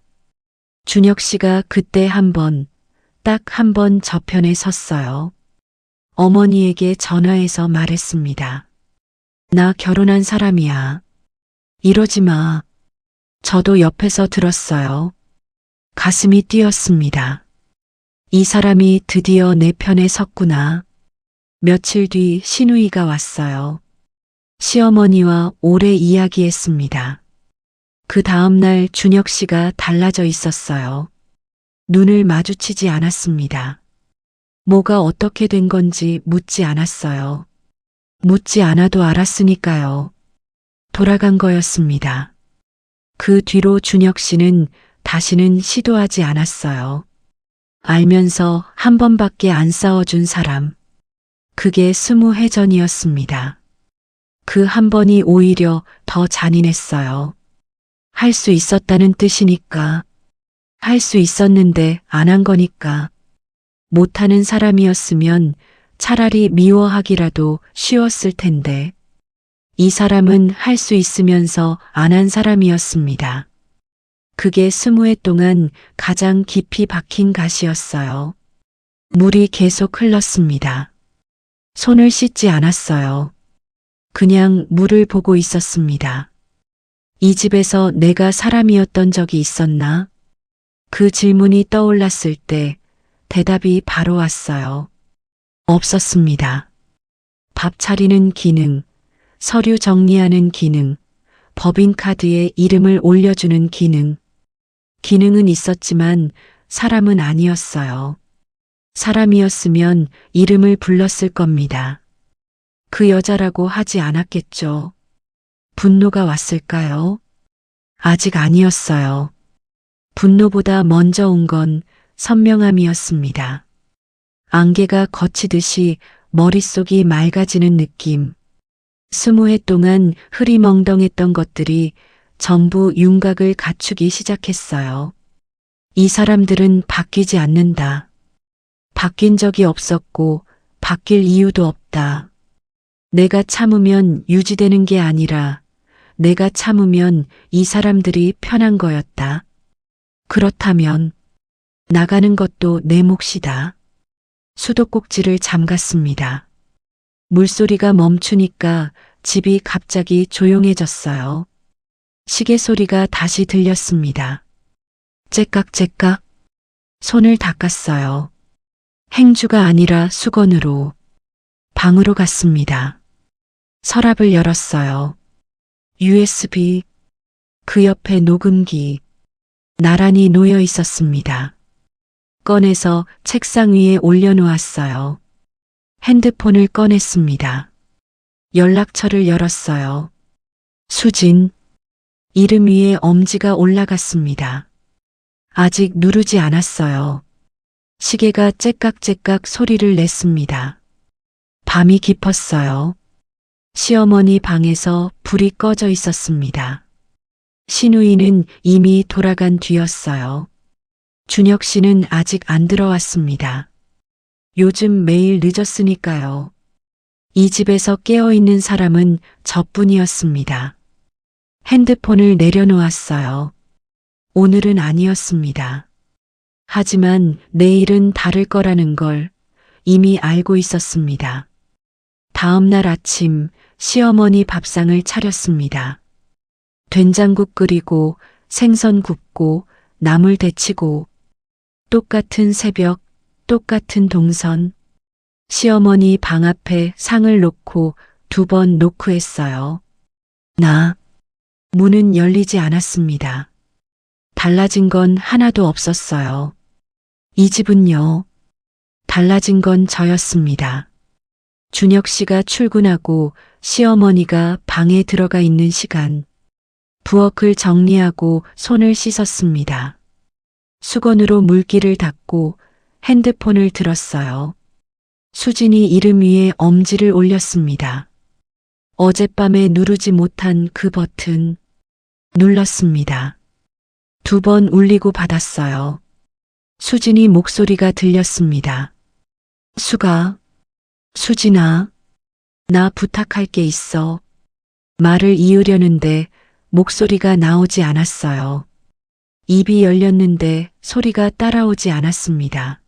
준혁 씨가 그때 딱 한 번 저편에 섰어요. 어머니에게 전화해서 말했습니다. 나 결혼한 사람이야. 이러지 마. 저도 옆에서 들었어요. 가슴이 뛰었습니다. 이 사람이 드디어 내 편에 섰구나. 며칠 뒤 신우이가 왔어요. 시어머니와 오래 이야기했습니다. 그 다음날 준혁 씨가 달라져 있었어요. 눈을 마주치지 않았습니다. 뭐가 어떻게 된 건지 묻지 않았어요. 묻지 않아도 알았으니까요. 돌아간 거였습니다. 그 뒤로 준혁 씨는 다시는 시도하지 않았어요. 알면서 한 번밖에 안 싸워준 사람. 그게 스무해 전이었습니다. 그 한 번이 오히려 더 잔인했어요. 할 수 있었다는 뜻이니까. 할 수 있었는데 안 한 거니까. 못하는 사람이었으면 차라리 미워하기라도 쉬웠을 텐데. 이 사람은 할 수 있으면서 안 한 사람이었습니다. 그게 스무해 동안 가장 깊이 박힌 가시였어요. 물이 계속 흘렀습니다. 손을 씻지 않았어요. 그냥 물을 보고 있었습니다. 이 집에서 내가 사람이었던 적이 있었나? 그 질문이 떠올랐을 때 대답이 바로 왔어요. 없었습니다. 밥 차리는 기능, 서류 정리하는 기능, 법인카드에 이름을 올려주는 기능. 기능은 있었지만 사람은 아니었어요. 사람이었으면 이름을 불렀을 겁니다. 그 여자라고 하지 않았겠죠. 분노가 왔을까요? 아직 아니었어요. 분노보다 먼저 온 건 선명함이었습니다. 안개가 걷히듯이 머릿속이 맑아지는 느낌. 스무해 동안 흐리멍덩했던 것들이 전부 윤곽을 갖추기 시작했어요. 이 사람들은 바뀌지 않는다. 바뀐 적이 없었고 바뀔 이유도 없다. 내가 참으면 유지되는 게 아니라 내가 참으면 이 사람들이 편한 거였다. 그렇다면 나가는 것도 내 몫이다. 수도꼭지를 잠갔습니다. 물소리가 멈추니까 집이 갑자기 조용해졌어요. 시계 소리가 다시 들렸습니다. 째깍째깍. 손을 닦았어요. 행주가 아니라 수건으로 방으로 갔습니다. 서랍을 열었어요. USB, 그 옆에 녹음기, 나란히 놓여 있었습니다. 꺼내서 책상 위에 올려놓았어요. 핸드폰을 꺼냈습니다. 연락처를 열었어요. 수진. 이름 위에 엄지가 올라갔습니다. 아직 누르지 않았어요. 시계가 째깍째깍 소리를 냈습니다. 밤이 깊었어요. 시어머니 방에서 불이 꺼져 있었습니다. 신우이는 이미 돌아간 뒤였어요. 준혁 씨는 아직 안 들어왔습니다. 요즘 매일 늦었으니까요. 이 집에서 깨어있는 사람은 저뿐이었습니다. 핸드폰을 내려놓았어요. 오늘은 아니었습니다. 하지만 내일은 다를 거라는 걸 이미 알고 있었습니다. 다음 날 아침 시어머니 밥상을 차렸습니다. 된장국 끓이고 생선 굽고 나물 데치고 똑같은 새벽, 똑같은 동선. 시어머니 방 앞에 상을 놓고 2번 노크했어요. 문은 열리지 않았습니다. 달라진 건 하나도 없었어요. 이 집은요. 달라진 건 저였습니다. 준혁 씨가 출근하고 시어머니가 방에 들어가 있는 시간. 부엌을 정리하고 손을 씻었습니다. 수건으로 물기를 닦고 핸드폰을 들었어요. 수진이 이름 위에 엄지를 올렸습니다. 어젯밤에 누르지 못한 그 버튼 눌렀습니다. 2번 울리고 받았어요. 수진이 목소리가 들렸습니다. 수진아, 나 부탁할 게 있어. 말을 이으려는데 목소리가 나오지 않았어요. 입이 열렸는데 소리가 따라오지 않았습니다.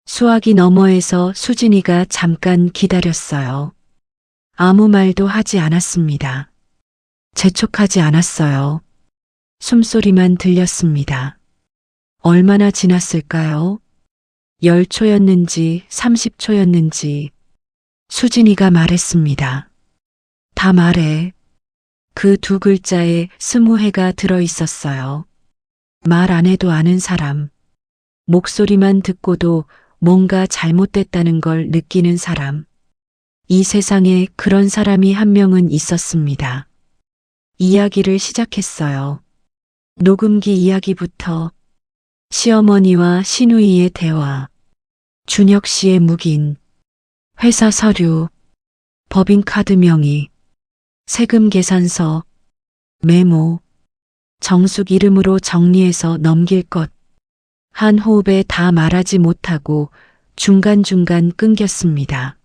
수화기 너머에서 수진이가 잠깐 기다렸어요. 아무 말도 하지 않았습니다. 재촉하지 않았어요. 숨소리만 들렸습니다. 얼마나 지났을까요? 10초였는지 30초였는지 수진이가 말했습니다. 다 말해. 그 2글자에 20회가 들어 있었어요. 말 안 해도 아는 사람. 목소리만 듣고도 뭔가 잘못됐다는 걸 느끼는 사람. 이 세상에 그런 사람이 한 명은 있었습니다. 이야기를 시작했어요. 녹음기 이야기부터 시어머니와 신우이의 대화, 준혁 씨의 묵인, 회사 서류, 법인카드 명의, 세금 계산서, 메모, 정숙 이름으로 정리해서 넘길 것. 한 호흡에 다 말하지 못하고 중간중간 끊겼습니다.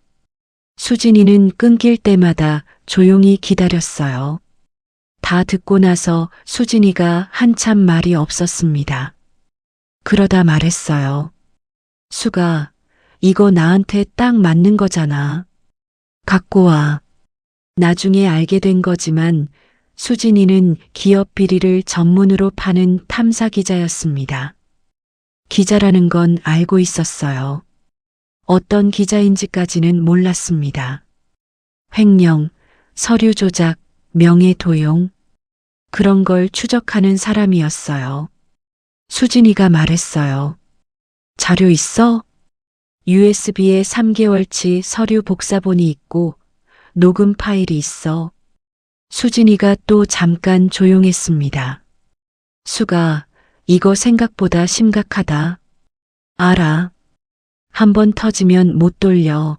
수진이는 끊길 때마다 조용히 기다렸어요. 다 듣고 나서 수진이가 한참 말이 없었습니다. 그러다 말했어요. 수가, 이거 나한테 딱 맞는 거잖아. 갖고 와. 나중에 알게 된 거지만 수진이는 기업 비리를 전문으로 파는 탐사 기자였습니다. 기자라는 건 알고 있었어요. 어떤 기자인지까지는 몰랐습니다. 횡령, 서류 조작, 명예 도용, 그런 걸 추적하는 사람이었어요. 수진이가 말했어요. 자료 있어? USB에 3개월치 서류 복사본이 있고 녹음 파일이 있어. 수진이가 또 잠깐 조용했습니다. 수가, 이거 생각보다 심각하다. 알아. 한번 터지면 못 돌려.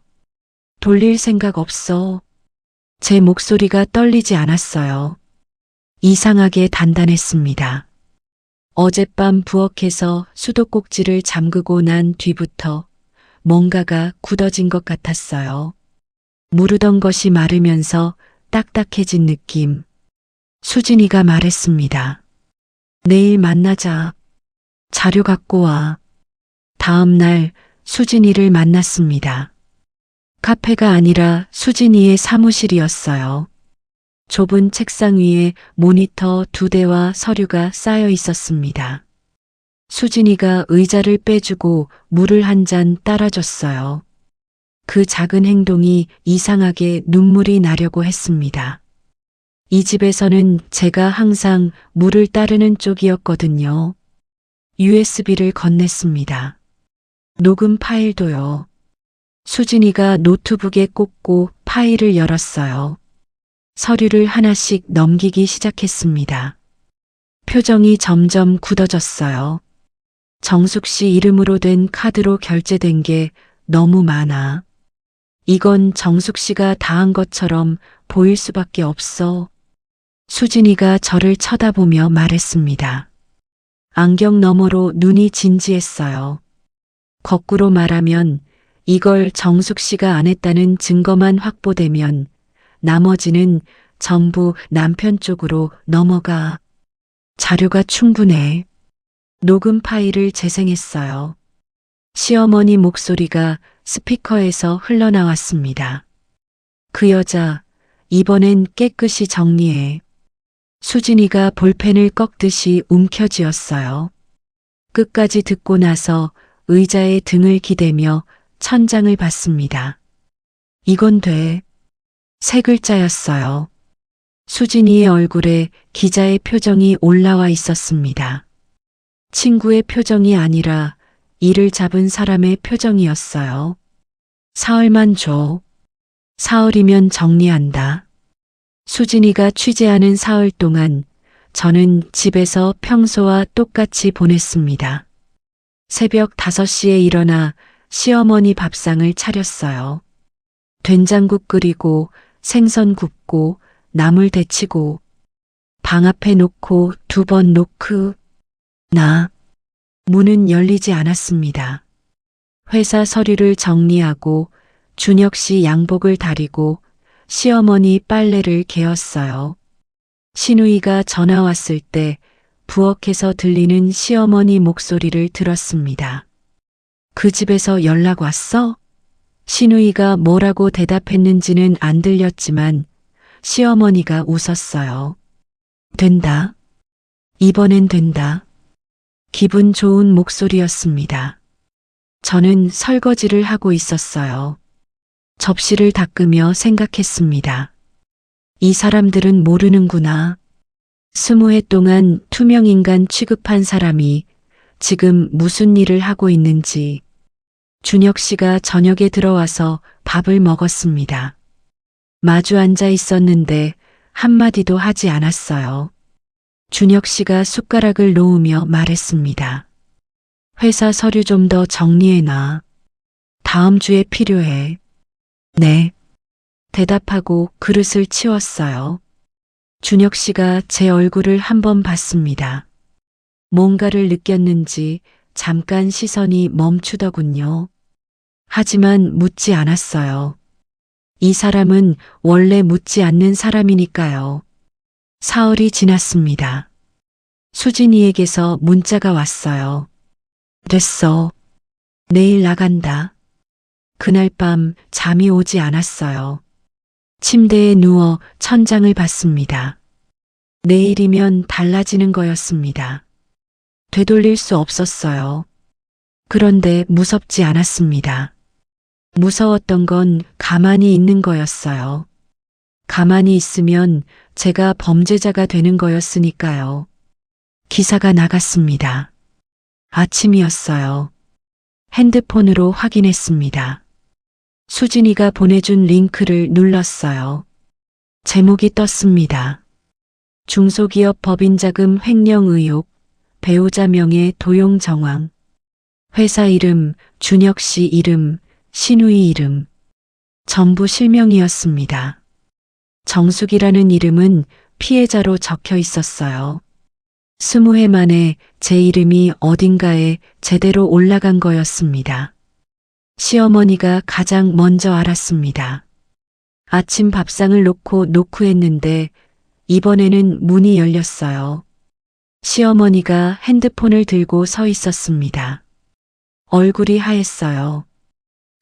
돌릴 생각 없어. 제 목소리가 떨리지 않았어요. 이상하게 단단했습니다. 어젯밤 부엌에서 수도꼭지를 잠그고 난 뒤부터 뭔가가 굳어진 것 같았어요. 무르던 것이 마르면서 딱딱해진 느낌. 수진이가 말했습니다. 내일 만나자. 자료 갖고 와. 다음 날 수진이를 만났습니다. 카페가 아니라 수진이의 사무실이었어요. 좁은 책상 위에 모니터 2대와 서류가 쌓여 있었습니다. 수진이가 의자를 빼주고 물을 한 잔 따라줬어요. 그 작은 행동이 이상하게 눈물이 나려고 했습니다. 이 집에서는 제가 항상 물을 따르는 쪽이었거든요. USB를 건넸습니다. 녹음 파일도요. 수진이가 노트북에 꽂고 파일을 열었어요. 서류를 하나씩 넘기기 시작했습니다. 표정이 점점 굳어졌어요. 정숙 씨 이름으로 된 카드로 결제된 게 너무 많아. 이건 정숙 씨가 다 한 것처럼 보일 수밖에 없어. 수진이가 저를 쳐다보며 말했습니다. 안경 너머로 눈이 진지했어요. 거꾸로 말하면 이걸 정숙 씨가 안 했다는 증거만 확보되면 나머지는 전부 남편 쪽으로 넘어가. 자료가 충분해. 녹음 파일을 재생했어요. 시어머니 목소리가 스피커에서 흘러나왔습니다. 그 여자, 이번엔 깨끗이 정리해. 수진이가 볼펜을 꺾듯이 움켜쥐었어요. 끝까지 듣고 나서 의자에 등을 기대며 천장을 봤습니다. 이건 돼. 3글자였어요. 수진이의 얼굴에 기자의 표정이 올라와 있었습니다. 친구의 표정이 아니라 이를 잡은 사람의 표정이었어요. 사흘만 줘. 사흘이면 정리한다. 수진이가 취재하는 사흘 동안 저는 집에서 평소와 똑같이 보냈습니다. 새벽 5시에 일어나 시어머니 밥상을 차렸어요. 된장국 끓이고 생선 굽고 나물 데치고 방 앞에 놓고 2번 노크. 문은 열리지 않았습니다. 회사 서류를 정리하고 준혁 씨 양복을 다리고 시어머니 빨래를 개었어요. 신우이가 전화 왔을 때 부엌에서 들리는 시어머니 목소리를 들었습니다. 그 집에서 연락 왔어? 신우이가 뭐라고 대답했는지는 안 들렸지만 시어머니가 웃었어요. 된다. 이번엔 된다. 기분 좋은 목소리였습니다. 저는 설거지를 하고 있었어요. 접시를 닦으며 생각했습니다. 이 사람들은 모르는구나. 20해 동안 투명인간 취급한 사람이 지금 무슨 일을 하고 있는지. 준혁 씨가 저녁에 들어와서 밥을 먹었습니다. 마주 앉아 있었는데 한마디도 하지 않았어요. 준혁 씨가 숟가락을 놓으며 말했습니다. 회사 서류 좀 더 정리해놔. 다음 주에 필요해. 네. 대답하고 그릇을 치웠어요. 준혁 씨가 제 얼굴을 한번 봤습니다. 뭔가를 느꼈는지 잠깐 시선이 멈추더군요. 하지만 묻지 않았어요. 이 사람은 원래 묻지 않는 사람이니까요. 사흘이 지났습니다. 수진이에게서 문자가 왔어요. 됐어. 내일 나간다. 그날 밤 잠이 오지 않았어요. 침대에 누워 천장을 봤습니다. 내일이면 달라지는 거였습니다. 되돌릴 수 없었어요. 그런데 무섭지 않았습니다. 무서웠던 건 가만히 있는 거였어요. 가만히 있으면 제가 범죄자가 되는 거였으니까요. 기사가 나갔습니다. 아침이었어요. 핸드폰으로 확인했습니다. 수진이가 보내준 링크를 눌렀어요. 제목이 떴습니다. 중소기업 법인자금 횡령 의혹, 배우자 명의 도용 정황. 회사 이름, 준혁 씨 이름, 신우이 이름. 전부 실명이었습니다. 정숙이라는 이름은 피해자로 적혀 있었어요. 20해 만에 제 이름이 어딘가에 제대로 올라간 거였습니다. 시어머니가 가장 먼저 알았습니다. 아침 밥상을 놓고 노크했는데 이번에는 문이 열렸어요. 시어머니가 핸드폰을 들고 서 있었습니다. 얼굴이 하였어요.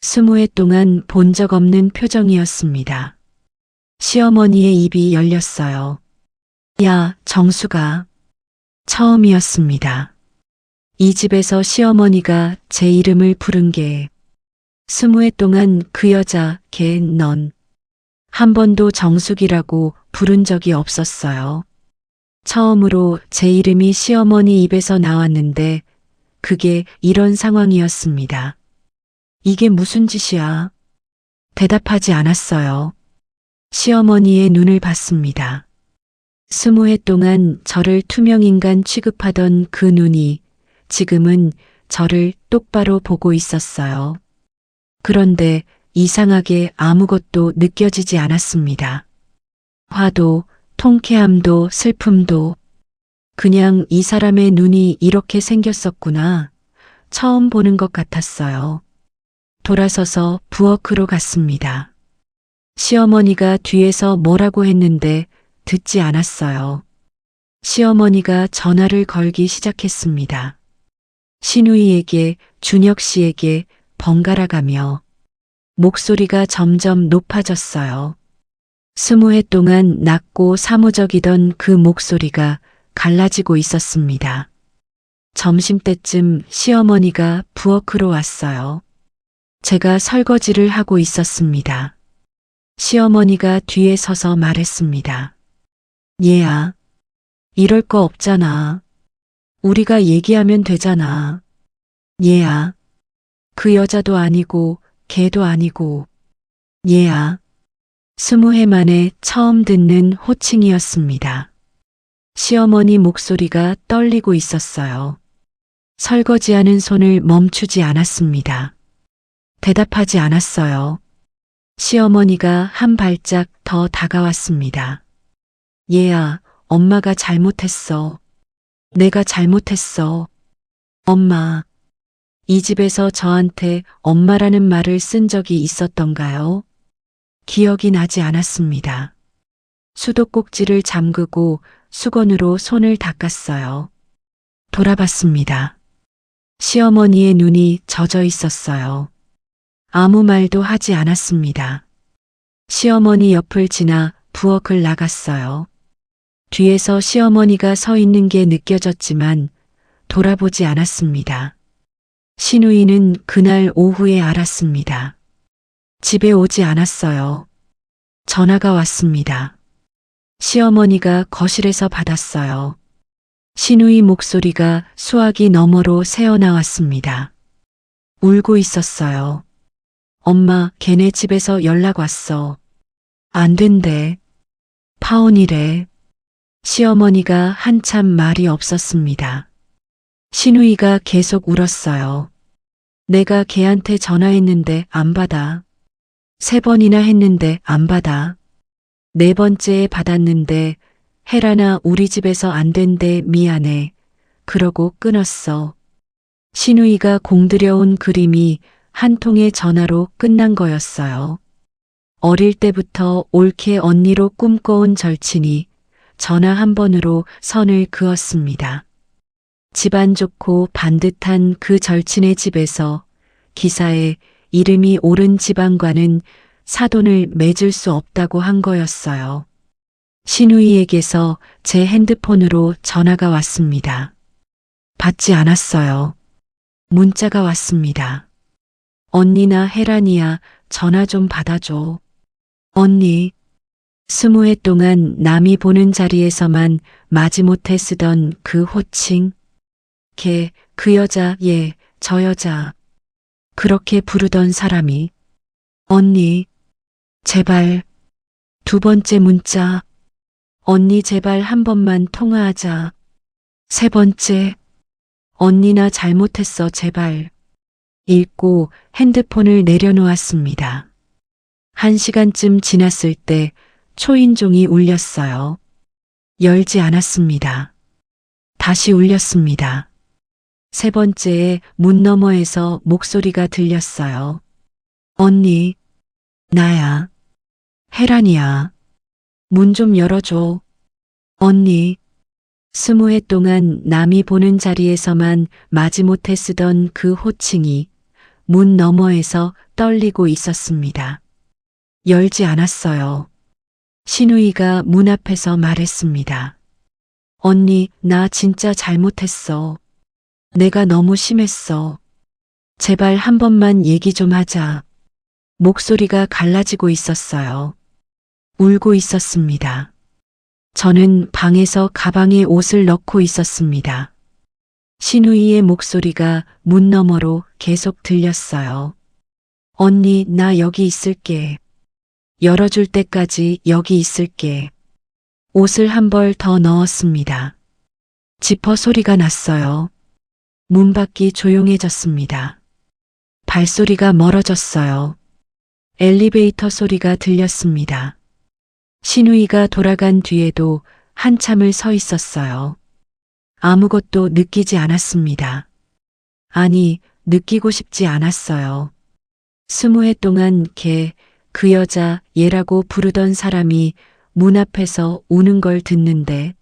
20해 동안 본 적 없는 표정이었습니다. 시어머니의 입이 열렸어요. 야, 정수가. 처음이었습니다. 이 집에서 시어머니가 제 이름을 부른 게 20해 동안 그 여자, 넌 한 번도 정숙이라고 부른 적이 없었어요. 처음으로 제 이름이 시어머니 입에서 나왔는데 그게 이런 상황이었습니다. 이게 무슨 짓이야? 대답하지 않았어요. 시어머니의 눈을 봤습니다. 20해 동안 저를 투명인간 취급하던 그 눈이 지금은 저를 똑바로 보고 있었어요. 그런데 이상하게 아무것도 느껴지지 않았습니다. 화도, 통쾌함도, 슬픔도. 그냥 이 사람의 눈이 이렇게 생겼었구나. 처음 보는 것 같았어요. 돌아서서 부엌으로 갔습니다. 시어머니가 뒤에서 뭐라고 했는데 듣지 않았어요. 시어머니가 전화를 걸기 시작했습니다. 신우이에게, 준혁 씨에게 번갈아 가며 목소리가 점점 높아졌어요. 20해 동안 낮고 사무적이던 그 목소리가 갈라지고 있었습니다. 점심때쯤 시어머니가 부엌으로 왔어요. 제가 설거지를 하고 있었습니다. 시어머니가 뒤에 서서 말했습니다. 얘야, 이럴 거 없잖아. 우리가 얘기하면 되잖아. 얘야, 그 여자도 아니고 걔도 아니고. 얘야. 20해 만에 처음 듣는 호칭이었습니다. 시어머니 목소리가 떨리고 있었어요. 설거지하는 손을 멈추지 않았습니다. 대답하지 않았어요. 시어머니가 한 발짝 더 다가왔습니다. 얘야, 엄마가 잘못했어. 내가 잘못했어. 엄마. 이 집에서 저한테 엄마라는 말을 쓴 적이 있었던가요? 기억이 나지 않았습니다. 수도꼭지를 잠그고 수건으로 손을 닦았어요. 돌아봤습니다. 시어머니의 눈이 젖어 있었어요. 아무 말도 하지 않았습니다. 시어머니 옆을 지나 부엌을 나갔어요. 뒤에서 시어머니가 서 있는 게 느껴졌지만 돌아보지 않았습니다. 신우이는 그날 오후에 알았습니다. 집에 오지 않았어요. 전화가 왔습니다. 시어머니가 거실에서 받았어요. 신우이 목소리가 수화기 너머로 새어나왔습니다. 울고 있었어요. 엄마, 걔네 집에서 연락 왔어. 안 된대. 파혼이래. 시어머니가 한참 말이 없었습니다. 신우이가 계속 울었어요. 내가 걔한테 전화했는데 안 받아. 3번이나 했는데 안 받아. 4번째에 받았는데 혜란아 우리 집에서 안 된대 미안해. 그러고 끊었어. 신우이가 공들여온 그림이 한 통의 전화로 끝난 거였어요. 어릴 때부터 옳게 언니로 꿈꿔온 절친이 전화 한 번으로 선을 그었습니다. 집안 좋고 반듯한 그 절친의 집에서 기사에 이름이 오른 집안과는 사돈을 맺을 수 없다고 한 거였어요. 신우이에게서 제 핸드폰으로 전화가 왔습니다. 받지 않았어요. 문자가 왔습니다. 언니나 혜란이야 전화 좀 받아줘. 언니. 20해 동안 남이 보는 자리에서만 마지못해 쓰던 그 호칭. 걔, 그 여자, 얘, 저 여자. 그렇게 부르던 사람이. 언니, 제발. 2번째 문자. 언니 제발 한 번만 통화하자. 3번째. 언니 나 잘못했어 제발. 읽고 핸드폰을 내려놓았습니다. 1시간쯤 지났을 때 초인종이 울렸어요. 열지 않았습니다. 다시 울렸습니다. 3번째에 문 너머에서 목소리가 들렸어요. 언니, 나야. 혜란이야. 문 좀 열어줘. 언니. 20해 동안 남이 보는 자리에서만 마지못해 쓰던 그 호칭이 문 너머에서 떨리고 있었습니다. 열지 않았어요. 신우이가 문 앞에서 말했습니다. 언니, 나 진짜 잘못했어. 내가 너무 심했어. 제발 한 번만 얘기 좀 하자. 목소리가 갈라지고 있었어요. 울고 있었습니다. 저는 방에서 가방에 옷을 넣고 있었습니다. 신우이의 목소리가 문 너머로 계속 들렸어요. 언니, 나 여기 있을게. 열어줄 때까지 여기 있을게. 옷을 한 벌 더 넣었습니다. 지퍼 소리가 났어요. 문 밖이 조용해졌습니다. 발소리가 멀어졌어요. 엘리베이터 소리가 들렸습니다. 신우이가 돌아간 뒤에도 한참을 서 있었어요. 아무것도 느끼지 않았습니다. 아니, 느끼고 싶지 않았어요. 20해 동안 그 여자 얘라고 부르던 사람이 문 앞에서 우는 걸 듣는데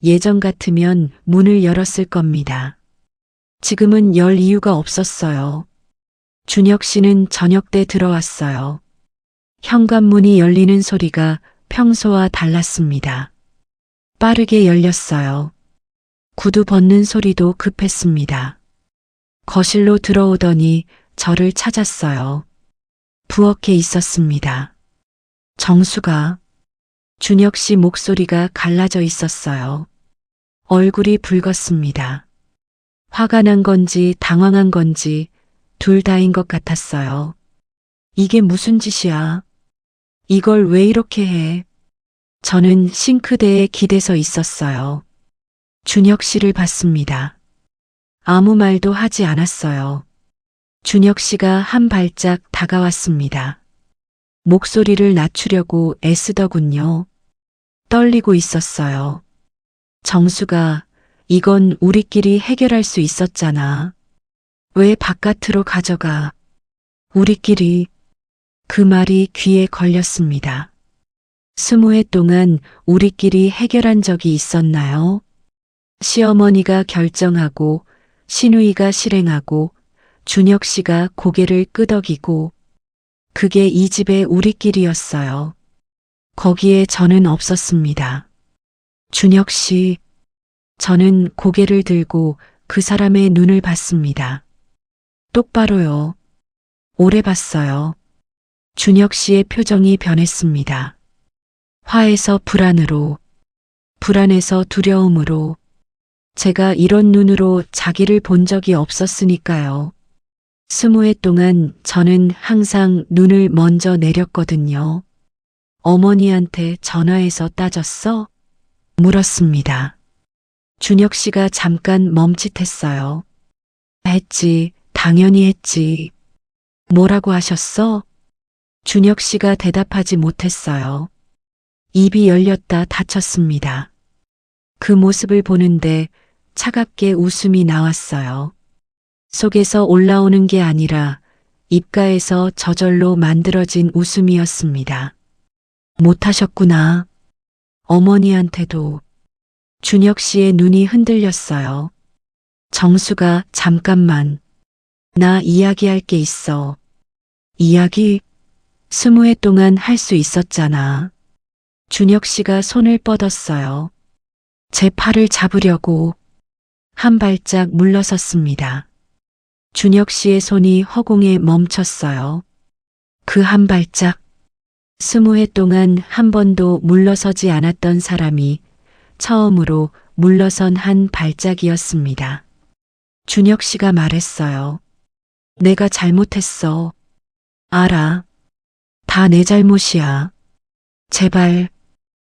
예전 같으면 문을 열었을 겁니다. 지금은 열 이유가 없었어요. 준혁 씨는 저녁 때 들어왔어요. 현관문이 열리는 소리가 평소와 달랐습니다. 빠르게 열렸어요. 구두 벗는 소리도 급했습니다. 거실로 들어오더니 저를 찾았어요. 부엌에 있었습니다. 정수가. 준혁 씨 목소리가 갈라져 있었어요. 얼굴이 붉었습니다. 화가 난 건지 당황한 건지 둘 다인 것 같았어요. 이게 무슨 짓이야? 이걸 왜 이렇게 해? 저는 싱크대에 기대서 있었어요. 준혁 씨를 봤습니다. 아무 말도 하지 않았어요. 준혁 씨가 한 발짝 다가왔습니다. 목소리를 낮추려고 애쓰더군요. 떨리고 있었어요. 정수가, 이건 우리끼리 해결할 수 있었잖아. 왜 바깥으로 가져가? 우리끼리. 그 말이 귀에 걸렸습니다. 20해 동안 우리끼리 해결한 적이 있었나요? 시어머니가 결정하고 신우이가 실행하고 준혁 씨가 고개를 끄덕이고 그게 이 집의 우리끼리였어요. 거기에 저는 없었습니다. 준혁 씨, 저는 고개를 들고 그 사람의 눈을 봤습니다. 똑바로요. 오래 봤어요. 준혁 씨의 표정이 변했습니다. 화에서 불안으로, 불안에서 두려움으로, 제가 이런 눈으로 자기를 본 적이 없었으니까요. 20해 동안 저는 항상 눈을 먼저 내렸거든요. 어머니한테 전화해서 따졌어? 물었습니다. 준혁 씨가 잠깐 멈칫했어요. 했지, 당연히 했지. 뭐라고 하셨어? 준혁 씨가 대답하지 못했어요. 입이 열렸다 닫혔습니다. 그 모습을 보는데 차갑게 웃음이 나왔어요. 속에서 올라오는 게 아니라 입가에서 저절로 만들어진 웃음이었습니다. 못하셨구나. 어머니한테도. 준혁 씨의 눈이 흔들렸어요. 정수가 잠깐만. 나 이야기할 게 있어. 이야기? 20해 동안 할 수 있었잖아. 준혁 씨가 손을 뻗었어요. 제 팔을 잡으려고 한 발짝 물러섰습니다. 준혁 씨의 손이 허공에 멈췄어요. 그 한 발짝. 20해 동안 한 번도 물러서지 않았던 사람이 처음으로 물러선 한 발짝이었습니다. 준혁 씨가 말했어요. 내가 잘못했어. 알아. 다 내 잘못이야. 제발.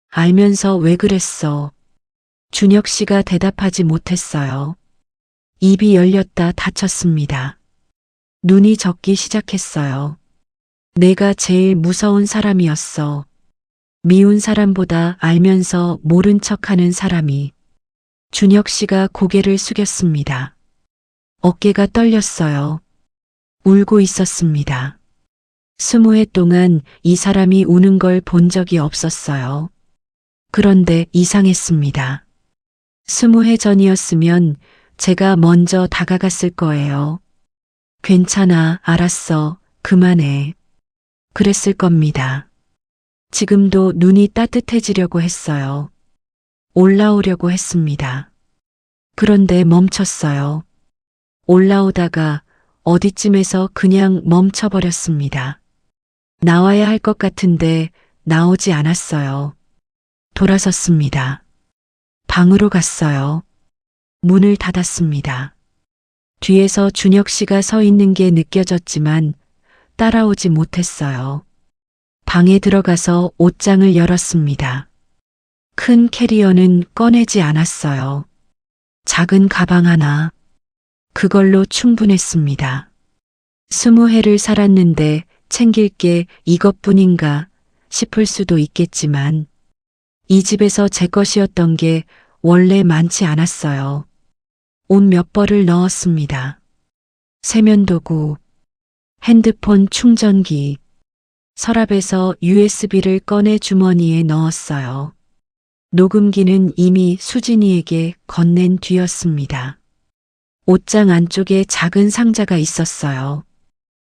알면서 왜 그랬어? 준혁 씨가 대답하지 못했어요. 입이 열렸다 닫혔습니다. 눈이 젖기 시작했어요. 내가 제일 무서운 사람이었어. 미운 사람보다 알면서 모른 척하는 사람이. 준혁 씨가 고개를 숙였습니다. 어깨가 떨렸어요. 울고 있었습니다. 20해 동안 이 사람이 우는 걸 본 적이 없었어요. 그런데 이상했습니다. 20해 전이었으면 제가 먼저 다가갔을 거예요. 괜찮아, 알았어, 그만해. 그랬을 겁니다. 지금도 눈이 따뜻해지려고 했어요. 올라오려고 했습니다. 그런데 멈췄어요. 올라오다가 어디쯤에서 그냥 멈춰버렸습니다. 나와야 할 것 같은데 나오지 않았어요. 돌아섰습니다. 방으로 갔어요. 문을 닫았습니다. 뒤에서 준혁 씨가 서 있는 게 느껴졌지만 따라오지 못했어요. 방에 들어가서 옷장을 열었습니다. 큰 캐리어는 꺼내지 않았어요. 작은 가방 하나. 그걸로 충분했습니다. 20해를 살았는데 챙길 게 이것뿐인가 싶을 수도 있겠지만 이 집에서 제 것이었던 게 원래 많지 않았어요. 옷 몇 벌을 넣었습니다. 세면도구, 핸드폰 충전기, 서랍에서 USB를 꺼내 주머니에 넣었어요. 녹음기는 이미 수진이에게 건넨 뒤였습니다. 옷장 안쪽에 작은 상자가 있었어요.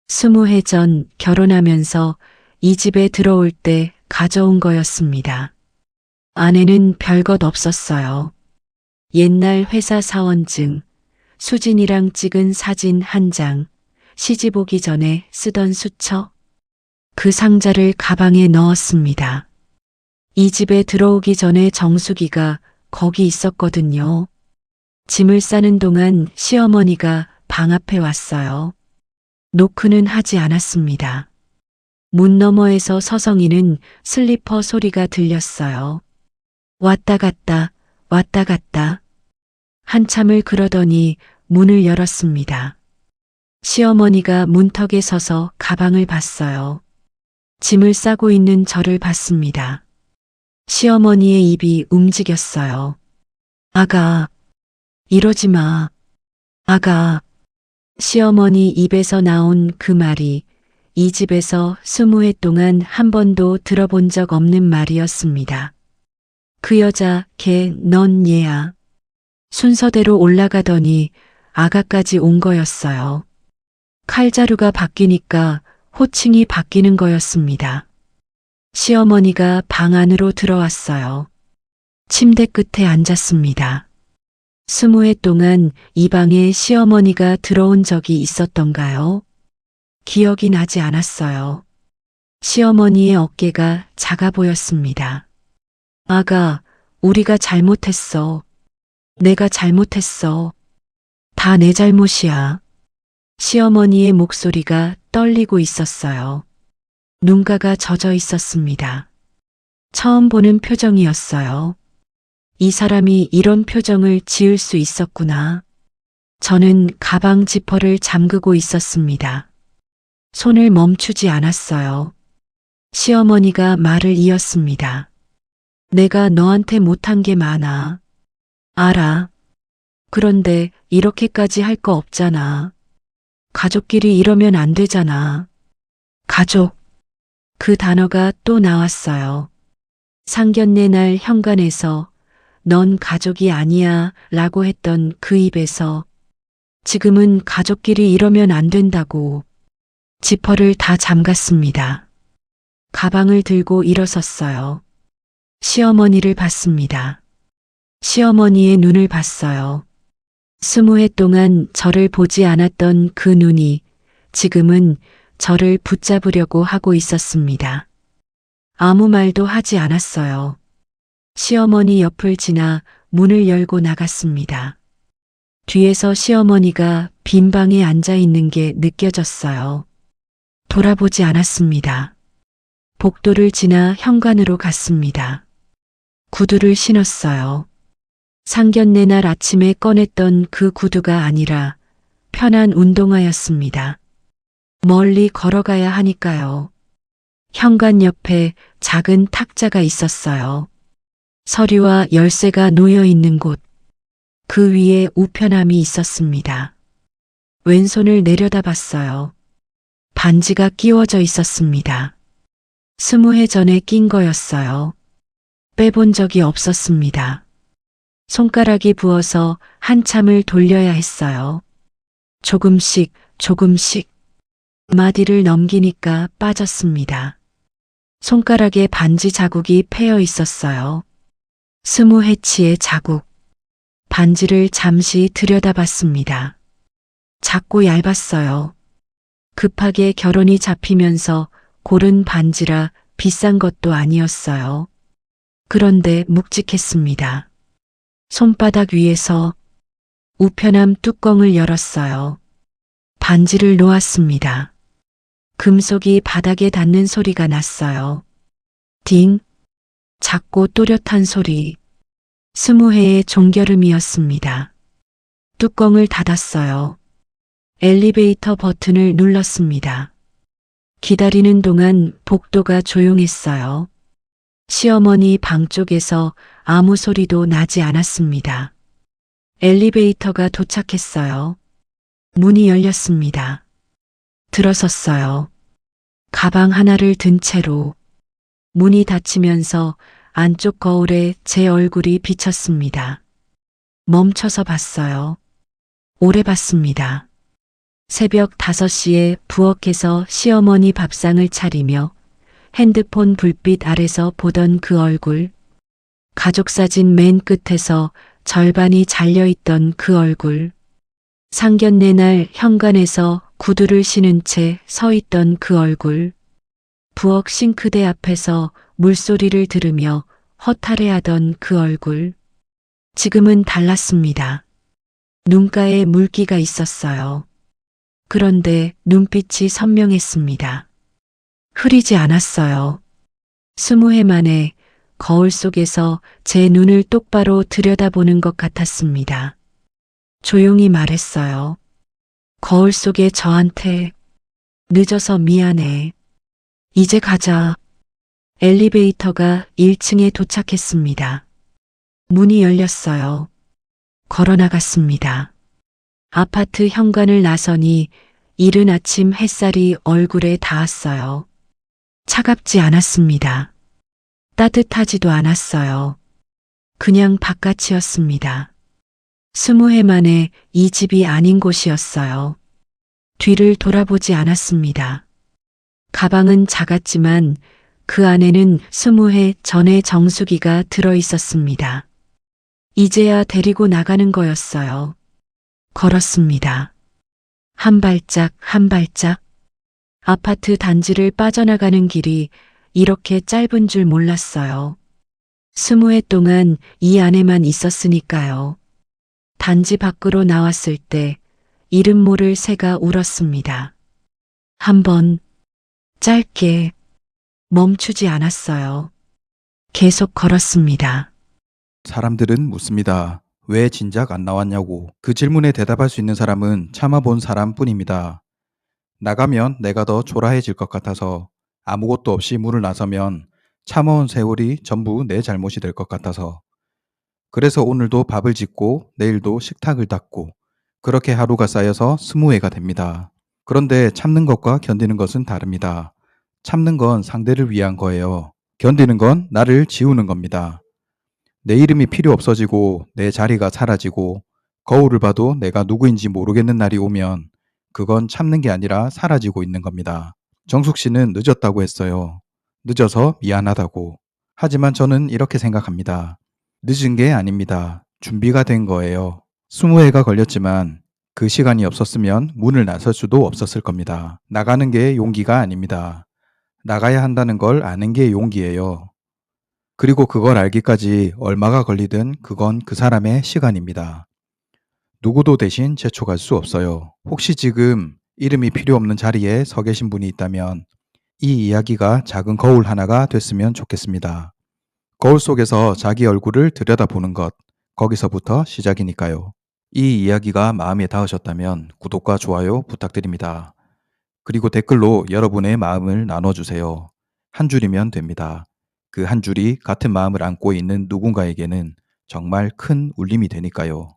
20해 전 결혼하면서 이 집에 들어올 때 가져온 거였습니다. 안에는 별것 없었어요. 옛날 회사 사원증, 수진이랑 찍은 사진 한 장, 시집 오기 전에 쓰던 수첩. 그 상자를 가방에 넣었습니다. 이 집에 들어오기 전에 정수기가 거기 있었거든요. 짐을 싸는 동안 시어머니가 방 앞에 왔어요. 노크는 하지 않았습니다. 문 너머에서 서성이는 슬리퍼 소리가 들렸어요. 왔다 갔다, 왔다 갔다. 한참을 그러더니 문을 열었습니다. 시어머니가 문턱에 서서 가방을 봤어요. 짐을 싸고 있는 저를 봤습니다. 시어머니의 입이 움직였어요. 아가, 이러지 마. 아가. 시어머니 입에서 나온 그 말이 이 집에서 20해 동안 한 번도 들어본 적 없는 말이었습니다. 그 여자, 넌 얘야. 순서대로 올라가더니 아가까지 온 거였어요. 칼자루가 바뀌니까 호칭이 바뀌는 거였습니다. 시어머니가 방 안으로 들어왔어요. 침대 끝에 앉았습니다. 20해 동안 이 방에 시어머니가 들어온 적이 있었던가요? 기억이 나지 않았어요. 시어머니의 어깨가 작아 보였습니다. 아가, 우리가 잘못했어. 내가 잘못했어. 다 내 잘못이야. 시어머니의 목소리가 떨리고 있었어요. 눈가가 젖어 있었습니다. 처음 보는 표정이었어요. 이 사람이 이런 표정을 지을 수 있었구나. 저는 가방 지퍼를 잠그고 있었습니다. 손을 멈추지 않았어요. 시어머니가 말을 이었습니다. 내가 너한테 못한 게 많아. 알아. 그런데 이렇게까지 할 거 없잖아. 가족끼리 이러면 안 되잖아. 가족. 그 단어가 또 나왔어요. 상견례 날 현관에서 넌 가족이 아니야 라고 했던 그 입에서 지금은 가족끼리 이러면 안 된다고. 지퍼를 다 잠갔습니다. 가방을 들고 일어섰어요. 시어머니를 봤습니다. 시어머니의 눈을 봤어요. 20해 동안 저를 보지 않았던 그 눈이 지금은 저를 붙잡으려고 하고 있었습니다. 아무 말도 하지 않았어요. 시어머니 옆을 지나 문을 열고 나갔습니다. 뒤에서 시어머니가 빈 방에 앉아 있는 게 느껴졌어요. 돌아보지 않았습니다. 복도를 지나 현관으로 갔습니다. 구두를 신었어요. 상견례 날 아침에 꺼냈던 그 구두가 아니라 편한 운동화였습니다. 멀리 걸어가야 하니까요. 현관 옆에 작은 탁자가 있었어요. 서류와 열쇠가 놓여 있는 곳. 그 위에 우편함이 있었습니다. 왼손을 내려다봤어요. 반지가 끼워져 있었습니다. 20해 전에 낀 거였어요. 빼본 적이 없었습니다. 손가락이 부어서 한참을 돌려야 했어요. 조금씩 조금씩 마디를 넘기니까 빠졌습니다. 손가락에 반지 자국이 패여 있었어요. 스무해치의 자국. 반지를 잠시 들여다봤습니다. 작고 얇았어요. 급하게 결혼이 잡히면서 고른 반지라 비싼 것도 아니었어요. 그런데 묵직했습니다. 손바닥 위에서 우편함 뚜껑을 열었어요. 반지를 놓았습니다. 금속이 바닥에 닿는 소리가 났어요. 딩! 작고 또렷한 소리. 스무해의 종결음이었습니다. 뚜껑을 닫았어요. 엘리베이터 버튼을 눌렀습니다. 기다리는 동안 복도가 조용했어요. 시어머니 방 쪽에서 아무 소리도 나지 않았습니다. 엘리베이터가 도착했어요. 문이 열렸습니다. 들어섰어요. 가방 하나를 든 채로 문이 닫히면서 안쪽 거울에 제 얼굴이 비쳤습니다. 멈춰서 봤어요. 오래 봤습니다. 새벽 5시에 부엌에서 시어머니 밥상을 차리며 핸드폰 불빛 아래서 보던 그 얼굴, 가족사진 맨 끝에서 절반이 잘려있던 그 얼굴, 상견례 날 현관에서 구두를 신은 채 서 있던 그 얼굴, 부엌 싱크대 앞에서 물소리를 들으며 허탈해하던 그 얼굴. 지금은 달랐습니다. 눈가에 물기가 있었어요. 그런데 눈빛이 선명했습니다. 흐리지 않았어요. 스무해 만에 거울 속에서 제 눈을 똑바로 들여다보는 것 같았습니다. 조용히 말했어요. 거울 속의 저한테 늦어서 미안해. 이제 가자. 엘리베이터가 1층에 도착했습니다. 문이 열렸어요. 걸어 나갔습니다. 아파트 현관을 나서니 이른 아침 햇살이 얼굴에 닿았어요. 차갑지 않았습니다. 따뜻하지도 않았어요. 그냥 바깥이었습니다. 스무해 만에 이 집이 아닌 곳이었어요. 뒤를 돌아보지 않았습니다. 가방은 작았지만 그 안에는 20해 전의 정수기가 들어 있었습니다. 이제야 데리고 나가는 거였어요. 걸었습니다. 한 발짝 한 발짝. 아파트 단지를 빠져나가는 길이 이렇게 짧은 줄 몰랐어요. 20해 동안 이 안에만 있었으니까요. 단지 밖으로 나왔을 때 이름 모를 새가 울었습니다. 한 번, 짧게, 멈추지 않았어요. 계속 걸었습니다. 사람들은 묻습니다. 왜 진작 안 나왔냐고. 그 질문에 대답할 수 있는 사람은 참아본 사람뿐입니다. 나가면 내가 더 초라해질 것 같아서, 아무것도 없이 문을 나서면 참아온 세월이 전부 내 잘못이 될 것 같아서, 그래서 오늘도 밥을 짓고 내일도 식탁을 닦고 그렇게 하루가 쌓여서 20회가 됩니다. 그런데 참는 것과 견디는 것은 다릅니다. 참는 건 상대를 위한 거예요. 견디는 건 나를 지우는 겁니다. 내 이름이 필요 없어지고 내 자리가 사라지고 거울을 봐도 내가 누구인지 모르겠는 날이 오면 그건 참는 게 아니라 사라지고 있는 겁니다. 정숙 씨는 늦었다고 했어요. 늦어서 미안하다고. 하지만 저는 이렇게 생각합니다. 늦은 게 아닙니다. 준비가 된 거예요. 20회가 걸렸지만 그 시간이 없었으면 문을 나설 수도 없었을 겁니다. 나가는 게 용기가 아닙니다. 나가야 한다는 걸 아는 게 용기예요. 그리고 그걸 알기까지 얼마가 걸리든 그건 그 사람의 시간입니다. 누구도 대신 재촉할 수 없어요. 혹시 지금 이름이 필요 없는 자리에 서 계신 분이 있다면 이 이야기가 작은 거울 하나가 됐으면 좋겠습니다. 거울 속에서 자기 얼굴을 들여다보는 것, 거기서부터 시작이니까요. 이 이야기가 마음에 닿으셨다면 구독과 좋아요 부탁드립니다. 그리고 댓글로 여러분의 마음을 나눠주세요. 한 줄이면 됩니다. 그 한 줄이 같은 마음을 안고 있는 누군가에게는 정말 큰 울림이 되니까요.